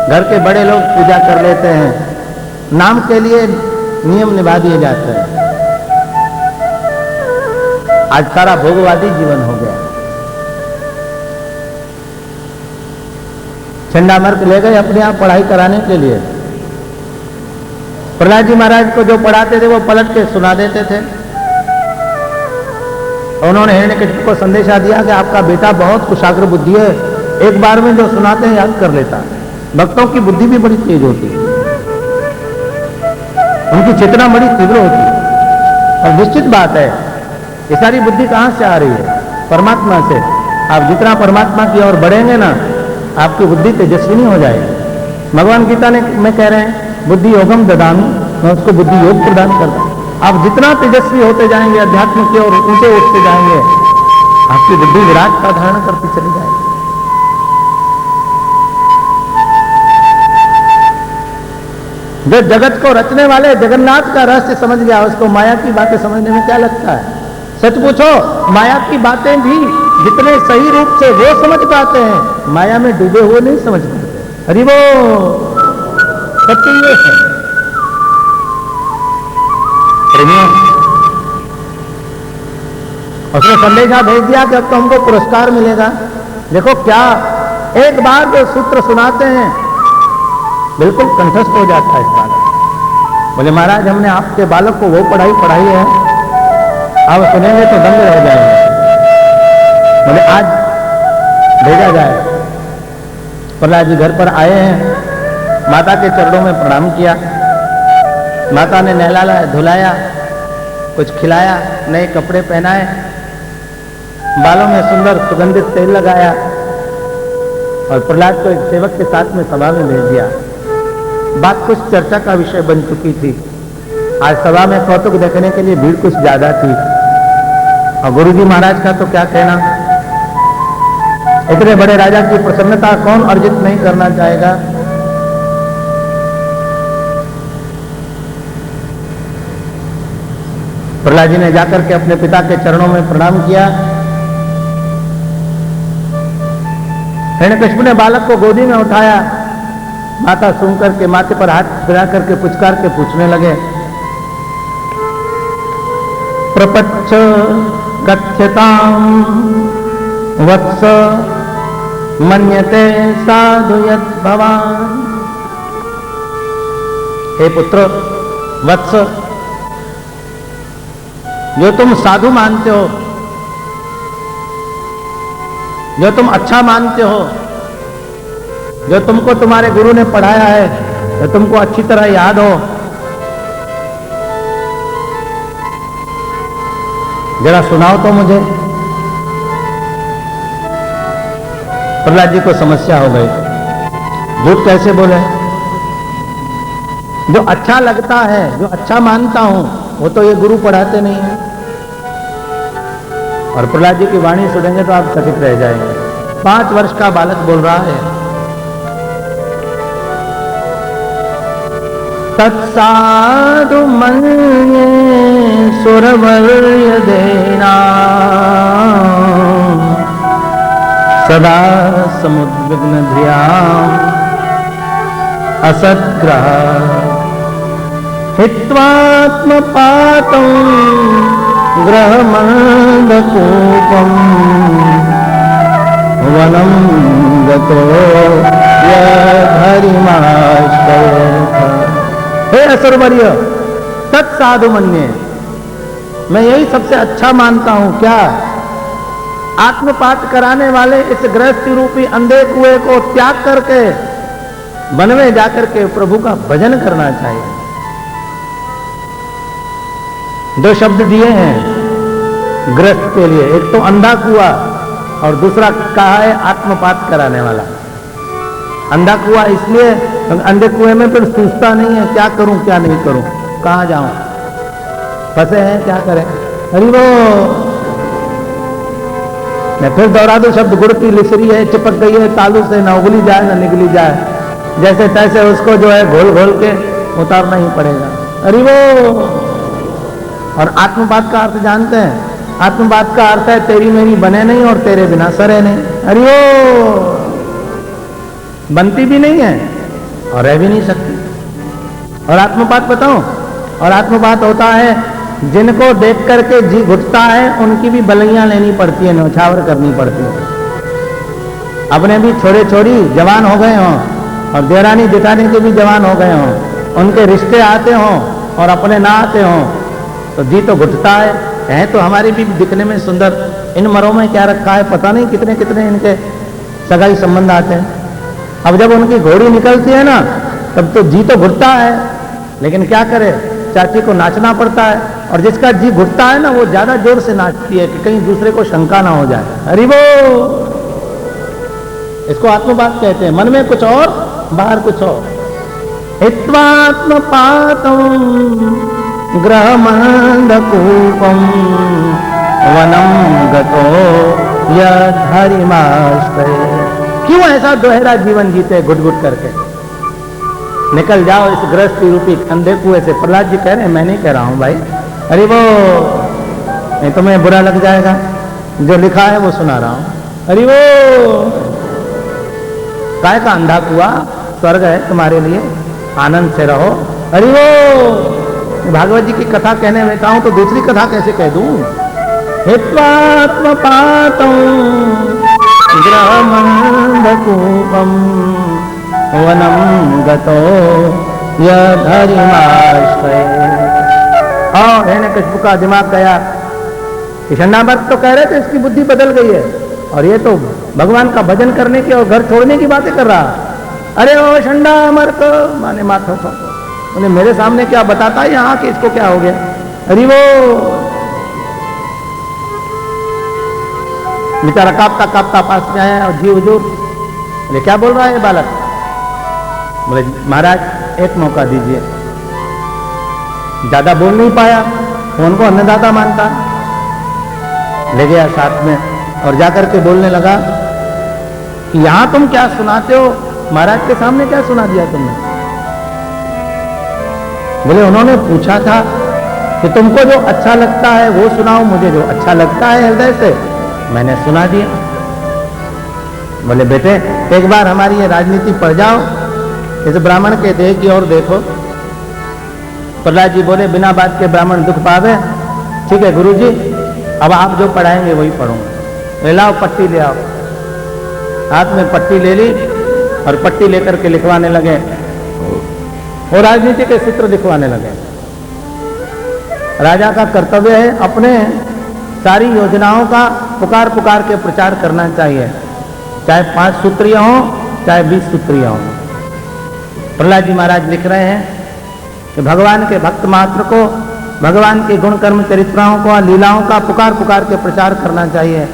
घर के बड़े लोग पूजा कर लेते हैं, नाम के लिए नियम निभा दिए जाते हैं। आज सारा भोगवादी जीवन हो गया। षंडामर्क ले गए अपने आप पढ़ाई कराने के लिए। प्रहलाद जी महाराज को जो पढ़ाते थे वो पलट के सुना देते थे। उन्होंने हिरण्यकशिपु को संदेशा दिया कि आपका बेटा बहुत कुशाग्र बुद्धि है, एक बार में जो सुनाते हैं याद कर लेता है। भक्तों की बुद्धि भी बड़ी तेज होती है, उनकी चेतना बड़ी तीव्र होती है। और निश्चित बात है, ये सारी बुद्धि कहां से आ रही है? परमात्मा से। आप जितना परमात्मा की ओर बढ़ेंगे ना, आपकी बुद्धि तेजस्विनी हो जाएगी। भगवान गीता में कह रहे हैं बुद्धि योगम ददामी, मैं उसको बुद्धि योग प्रदान करता हूं। आप जितना तेजस्वी होते जाएंगे, अध्यात्म की ओर ऊंचे उठते जाएंगे, आपकी बुद्धि विराट का धारण करती चली जाएगी। जो जगत को रचने वाले जगन्नाथ का रहस्य समझ गया, उसको माया की बातें समझने में क्या लगता है? सच पूछो, माया की बातें भी जितने सही रूप से वो समझ पाते हैं, माया में डूबे हुए नहीं समझ पाते। अरे वो सत्य ये है। प्रेमियों, उसने संदेशा भेज दिया कि अब तो हमको पुरस्कार मिलेगा। देखो क्या, एक बार जो सूत्र सुनाते हैं बिल्कुल कंठस्थ हो जाता है इस बालक। बोले महाराज, हमने आपके बालक को वो पढ़ाई पढ़ाई है, आप सुनेंगे तो दंग रह जाएंगे। बोले आज भेजा जाए। प्रहलाद जी घर पर आए हैं, माता के चरणों में प्रणाम किया। माता ने नहलाया, धुलाया, कुछ खिलाया, नए कपड़े पहनाए, बालों में सुंदर सुगंधित तेल लगाया और प्रहलाद को एक सेवक के साथ में सभा में भेज दिया। बात कुछ चर्चा का विषय बन चुकी थी। आज सभा में कौतुक देखने के लिए भीड़ कुछ ज्यादा थी, और गुरुजी महाराज का तो क्या कहना। इतने बड़े राजा की प्रसन्नता कौन अर्जित नहीं करना चाहेगा। प्रहलाद जी ने जाकर के अपने पिता के चरणों में प्रणाम किया। हिरण्यकशिपु ने बालक को गोदी में उठाया, माता सूंघ करके माथे पर हाथ फिरा करके पुचकार के पूछने लगे, प्रपच्छ कथ्यताम वत्स मन्यते साधु यत् भवान। हे पुत्र वत्स, जो तुम साधु मानते हो, जो तुम अच्छा मानते हो, जो तुमको तुम्हारे गुरु ने पढ़ाया है, जो तुमको अच्छी तरह याद हो, जरा सुनाओ तो मुझे। प्रहलाद जी को समस्या हो गई, झूठ कैसे बोले। जो अच्छा लगता है, जो अच्छा मानता हूं, वो तो ये गुरु पढ़ाते नहीं है। और प्रहलाद जी की वाणी सुनेंगे तो आप चकित रह जाएंगे। 5 वर्ष का बालक बोल रहा है, तत्साधु मन्ये सुरवर्य देना सदा समुद्विग्न धिया असद्ग्रह हित्वात्मपातं ग्रहमंदकूपम वनं गतो यधरिमाश्रयेत्। हे असुरवर्य, तत्साधु मन्ये, मैं यही सबसे अच्छा मानता हूं। क्या? आत्मपात कराने वाले इस गृहस्थी रूपी अंधे कुएं को त्याग करके वन में जाकर के प्रभु का भजन करना चाहिए। 2 शब्द दिए हैं गृहस्थ के लिए, एक तो अंधा कुआं और दूसरा कहा है आत्मपात कराने वाला। अंधा कुआं इसलिए, अंधे कुएं में फिर सूझता नहीं है, क्या करूं क्या नहीं करूं, कहां जाऊं, फंसे हैं, क्या करें। हरि वो मैं फिर दोहरा दो शब्द, गुड़ की लिसरी है, चिपक गई है तालू से, न उगली जाए न निगली जाए, जैसे तैसे उसको जो है घोल घोल के उतारना ही पड़ेगा। अरे वो, और आत्मबात का अर्थ जानते हैं? आत्मबात का अर्थ है तेरी मेरी बने नहीं और तेरे बिना सरे नहीं। अरे वो बनती भी नहीं है और रह भी नहीं सकती। और आत्मबात बताऊं, और आत्मबात होता है जिनको देख करके जी घुटता है, उनकी भी बलैयां लेनी पड़ती है, न्यौछावर करनी पड़ती है। अपने भी छोरे छोरी जवान हो गए हों और देरानी जेठानी के भी जवान हो गए हों, उनके रिश्ते आते हों और अपने ना आते हों, तो जी तो घुटता है तो हमारी भी दिखने में सुंदर। इन मरों में क्या रखा है पता नहीं, कितने कितने इनके सगाई संबंध आते हैं। अब जब उनकी घोड़ी निकलती है ना, तब तो जी तो घुटता है, लेकिन क्या करे, चाची को नाचना पड़ता है। और जिसका जी घुटता है ना, वो ज्यादा जोर से नाचती है कि कहीं दूसरे को शंका ना हो जाए। अरे वो, इसको आत्मबात कहते हैं, मन में कुछ और बाहर कुछ और। हित्वात्मपातं ग्रहमंदकूपम वनं गतो यधरिमाश्रयेत्। क्यों ऐसा दोहरा जीवन जीते घुट घुट करके? निकल जाओ इस गृहस्थी रूपी अंधे कुएं से। प्रहलाद जी कह रहे हैं, मैं नहीं कह रहा हूं भाई। अरे वो नहीं, तुम्हें बुरा लग जाएगा, जो लिखा है वो सुना रहा हूं। अरे वो काय का अंधा कुआं, स्वर्ग है तुम्हारे लिए, आनंद से रहो। अरे वो भागवत जी की कथा कहने में कहूं तो दूसरी कथा कैसे कह दूं। हित्वात्मपातं ग्रहमंदकूपम वनं गतो यधरिमाश्रयेत्। और हिरण्यकशिपु का दिमाग गया कि षंडामर्क तो कह रहे थे इसकी बुद्धि बदल गई है, और ये तो भगवान का भजन करने की और घर छोड़ने की बातें कर रहा। अरे ओ षंडामर्क, माने माथा को उन्हें मेरे सामने क्या बताता है यहाँ कि इसको क्या हो गया। अरे वो बेचारा कांपता कांपता पास में आया और जी हुजूर, अरे क्या बोल रहा है बालक? बोले महाराज एक मौका दीजिए। ज्यादा बोल नहीं पाया, फोन को अन्नदाता मानता, ले गया साथ में और जाकर के बोलने लगा कि यहां तुम क्या सुनाते हो, महाराज के सामने क्या सुना दिया तुमने? बोले उन्होंने पूछा था कि तुमको जो अच्छा लगता है वो सुनाओ, मुझे जो अच्छा लगता है हृदय से मैंने सुना दिया। बोले बेटे एक बार हमारी ये राजनीति पढ़ जाओ, इस ब्राह्मण के देह की ओर देखो। प्रहलाद जी बोले बिना बात के ब्राह्मण दुख पावे। ठीक है गुरुजी, अब आप जो पढ़ाएंगे वही पढ़ूंगा। ले लाओ पट्टी ले आओ। हाथ में पट्टी ले ली और पट्टी लेकर के लिखवाने लगे और राजनीति के सूत्र लिखवाने लगे। राजा का कर्तव्य है अपने सारी योजनाओं का पुकार पुकार के प्रचार करना चाहिए, चाहे 5 सूत्रीय हो चाहे 20 सूत्रीय हो। प्रहलाद जी महाराज लिख रहे हैं कि भगवान के भक्त मात्र को भगवान के गुण कर्म चरित्राओं को लीलाओं का पुकार पुकार के प्रचार करना चाहिए,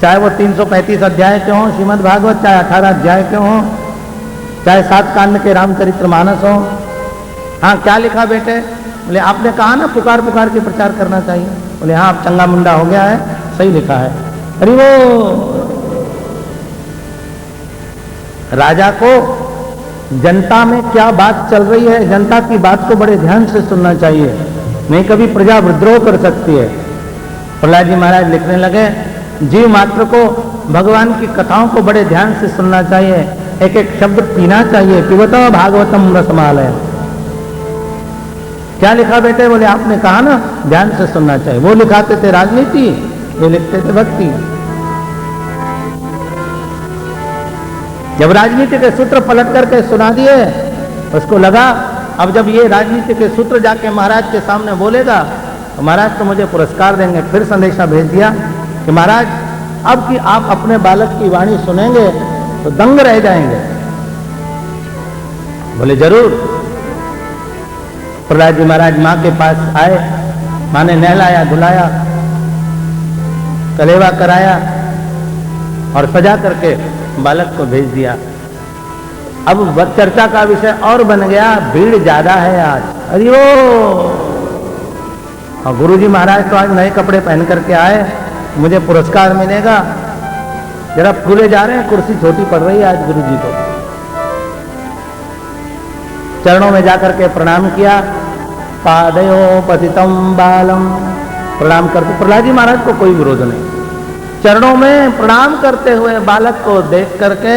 चाहे वो 335 अध्याय के हों श्रीमद् भागवत, चाहे 18 अध्याय के हों, चाहे 7 कांड के रामचरित्र मानस हो। हाँ क्या लिखा बेटे? बोले आपने कहा ना पुकार पुकार के प्रचार करना चाहिए। बोले हाँ अब चंगा मुंडा हो गया है, सही लिखा है। अरे वो राजा को जनता में क्या बात चल रही है, जनता की बात को बड़े ध्यान से सुनना चाहिए, नहीं कभी प्रजा विद्रोह कर सकती है। प्रहलाद जी महाराज लिखने लगे जीव मात्र को भगवान की कथाओं को बड़े ध्यान से सुनना चाहिए, एक एक शब्द पीना चाहिए। पिबतो भागवतम रसमालय। क्या लिखा बेटे? बोले आपने कहा ना ध्यान से सुनना चाहिए। वो लिखाते थे राजनीति, ये लिखते थे भक्ति। जब राजनीति के सूत्र पलट करके सुना दिए, उसको लगा अब जब ये राजनीति के सूत्र जाके महाराज के सामने बोलेगा तो महाराज तो मुझे पुरस्कार देंगे। फिर संदेशा भेज दिया कि महाराज अब कि आप अपने बालक की वाणी सुनेंगे तो दंग रह जाएंगे। बोले जरूर। प्रहलाद जी महाराज माँ के पास आए, माँ ने नहलाया धुलाया, कलेवा कराया और सजा करके बालक को भेज दिया। अब चर्चा का विषय और बन गया, भीड़ ज्यादा है आज। अरे वो और गुरुजी महाराज तो आज नए कपड़े पहन करके आए, मुझे पुरस्कार मिलेगा। जरा फूले जा रहे हैं, कुर्सी छोटी पड़ रही है आज गुरुजी को। चरणों में जाकर के प्रणाम किया। पादयो पतितम बालम, प्रणाम करते प्रहलाद जी महाराज को कोई विरोध नहीं। चरणों में प्रणाम करते हुए बालक को देख करके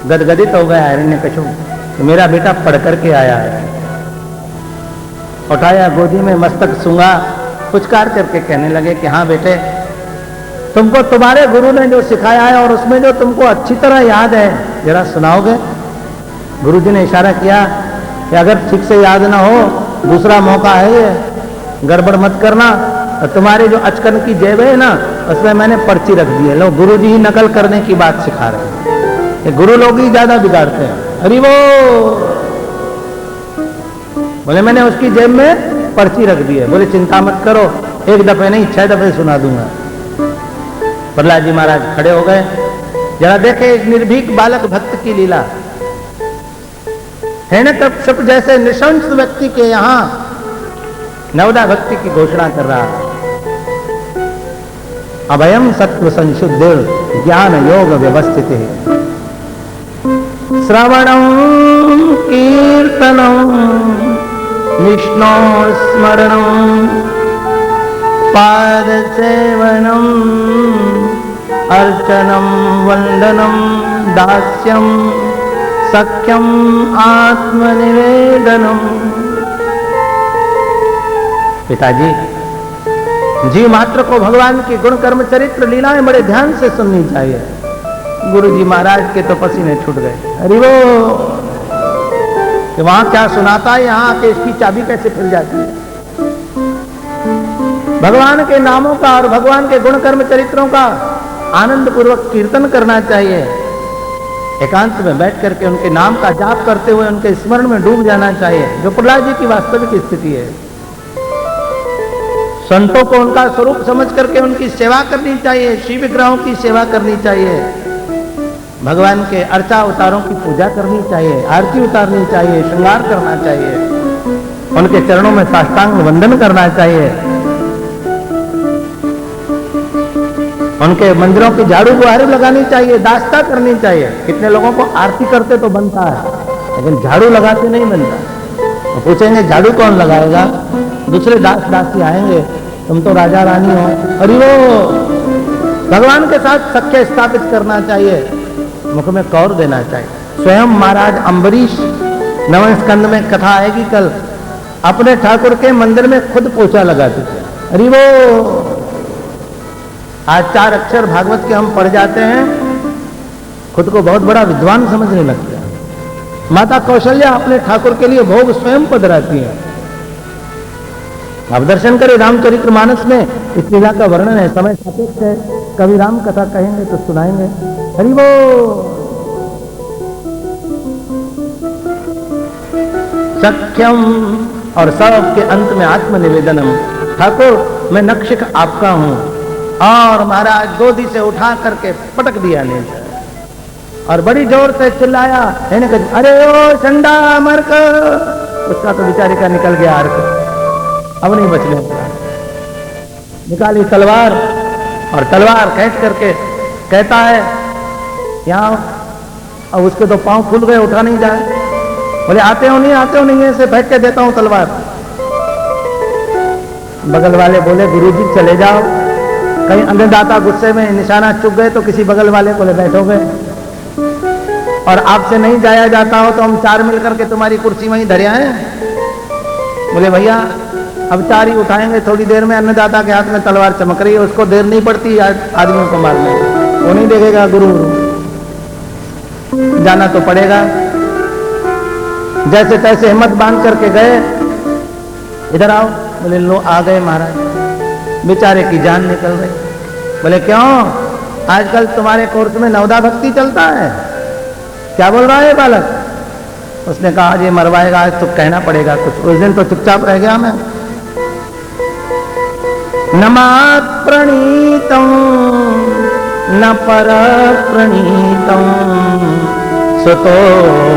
गदगदित हो गया हिरण्यकशिपु तो मेरा बेटा पढ़ करके आया है। उठाया गोदी में मस्तक सूंघा, पुचकार करके कहने लगे कि हाँ बेटे तुमको तुम्हारे गुरु ने जो सिखाया है और उसमें जो तुमको अच्छी तरह याद है जरा सुनाओगे? गुरुजी ने इशारा किया कि अगर ठीक से याद ना हो दूसरा मौका है, ये गड़बड़ मत करना। और तुम्हारे जो अचकन की जेब है ना उसमें मैंने पर्ची रख दी है, लोग गुरुजी ही नकल करने की बात सिखा रहे हैं, ये गुरु लोग ही ज्यादा बिगाड़ते हैं। अरे वो बोले मैंने उसकी जेब में पर्ची रख दी है। बोले चिंता मत करो, 1 दफे नहीं 6 दफे सुना दूंगा। प्रहलाद जी महाराज खड़े हो गए, जरा देखे एक निर्भीक बालक भक्त की लीला। हिरण्यकश्यप जैसे निशंस व्यक्ति के यहां नवदा भक्ति की घोषणा कर रहा है। अभयम सत्व संशुद्धि ज्ञान योग व्यवस्थित है। श्रवणं कीर्तनं विष्णु स्मरणं पाद सेवनम अर्चनम वंदनम दास्यम सख्यम आत्मनिवेदनम। पिताजी जीव मात्र को भगवान की गुण कर्म चरित्र लीलाएं बड़े ध्यान से सुननी चाहिए। गुरुजी महाराज के तो पसीने छूट गए। अरे वो कि वहां क्या सुनाता है, यहाँ आके इसकी चाबी कैसे खुल जाती है। भगवान के नामों का और भगवान के गुण कर्म चरित्रों का आनंद पूर्वक कीर्तन करना चाहिए। एकांत में बैठ करके उनके नाम का जाप करते हुए उनके स्मरण में डूब जाना चाहिए, जो प्रहलाद जी की वास्तविक स्थिति है। संतों को उनका स्वरूप समझ करके उनकी सेवा करनी चाहिए, शिव विग्रहों की सेवा करनी चाहिए। भगवान के अर्चा अवतारों की पूजा करनी चाहिए, आरती उतारनी चाहिए, श्रृंगार करना चाहिए, उनके चरणों में साष्टांग वंदन करना चाहिए, उनके मंदिरों की झाड़ू बुहारी लगानी चाहिए, दास्ता करनी चाहिए। कितने लोगों को आरती करते तो बनता है, लेकिन झाड़ू लगाते नहीं बनता। तो पूछेंगे झाड़ू कौन लगाएगा? दूसरे दास दासी आएंगे, तुम तो राजा रानी हो। अरे वो भगवान के साथ सख्य स्थापित करना चाहिए, मुख में कौर देना चाहिए। स्वयं महाराज अम्बरीश, नवम स्कंद में कथा आएगी कल, अपने ठाकुर के मंदिर में खुद पोछा लगाते थे। अरे वो आज 4 अक्षर भागवत के हम पढ़ जाते हैं, खुद को बहुत बड़ा विद्वान समझने लगते हैं। माता कौशल्या अपने ठाकुर के लिए भोग स्वयं पधराती है। आप दर्शन करें रामचरितमानस में इस लीला का वर्णन है। समय सापेक्ष है, कभी राम कथा कहेंगे तो सुनाएंगे। हरि वो सख्यम और सब के अंत में आत्मनिवेदनम। ठाकुर मैं नक्षिक आपका हूं। और महाराज गोदी से उठा करके पटक दिया नीचे और बड़ी जोर से चिल्लाया, अरे ओ चंडा मर्क। उसका तो बेचारे का निकल गया अर्क, अब नहीं बचने वाला। निकाली तलवार और तलवार खींच करके कहता है यहाँ, अब उसके तो पांव खुल गए, उठा नहीं जाए। बोले आते हो नहीं, ऐसे फेंक के देता हूं तलवार। बगल वाले बोले गुरुजी चले जाओ, कहीं अन्नदाता गुस्से में निशाना चुक गए तो किसी बगल वाले को ले बैठोगे, और आपसे नहीं जाया जाता हो तो हम 4 मिलकर के तुम्हारी कुर्सी वहीं धरे आए। बोले भैया अब 4 ही उठाएंगे, थोड़ी देर में अन्नदाता के हाथ में तलवार चमक रही है, उसको देर नहीं पड़ती आदमियों को मारने, वो नहीं देखेगा गुरु, जाना तो पड़ेगा। जैसे तैसे हिम्मत बांध करके गए, इधर आओ। बोले लो आ गए महाराज। बेचारे की जान निकल गई। बोले क्यों? आजकल तुम्हारे कोर्स में नवदा भक्ति चलता है, क्या बोल रहा है बालक? उसने कहा आज ये मरवाएगा, आज तो कहना पड़ेगा कुछ। उस दिन तो चुपचाप रह गया मैं। नमात् प्रणीतम न पर प्रणीतम सुतो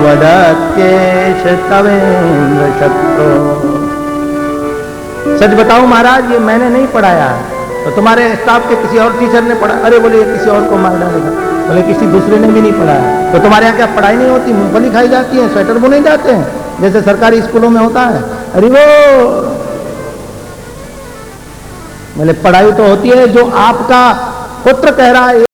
वदत्येष तवेन्द्र शत्रु। सच बताओ महाराज, ये मैंने नहीं पढ़ाया है, तो तुम्हारे स्टाफ के किसी और टीचर ने पढ़ा। अरे बोले किसी और को मार डालेगा। बोले किसी दूसरे ने भी नहीं पढ़ाया। तो तुम्हारे यहाँ क्या पढ़ाई नहीं होती? मूंगफली खाई जाती है, स्वेटर बुने जाते हैं, जैसे सरकारी स्कूलों में होता है। अरे वो बोले पढ़ाई तो होती है, जो आपका पुत्र कह रहा है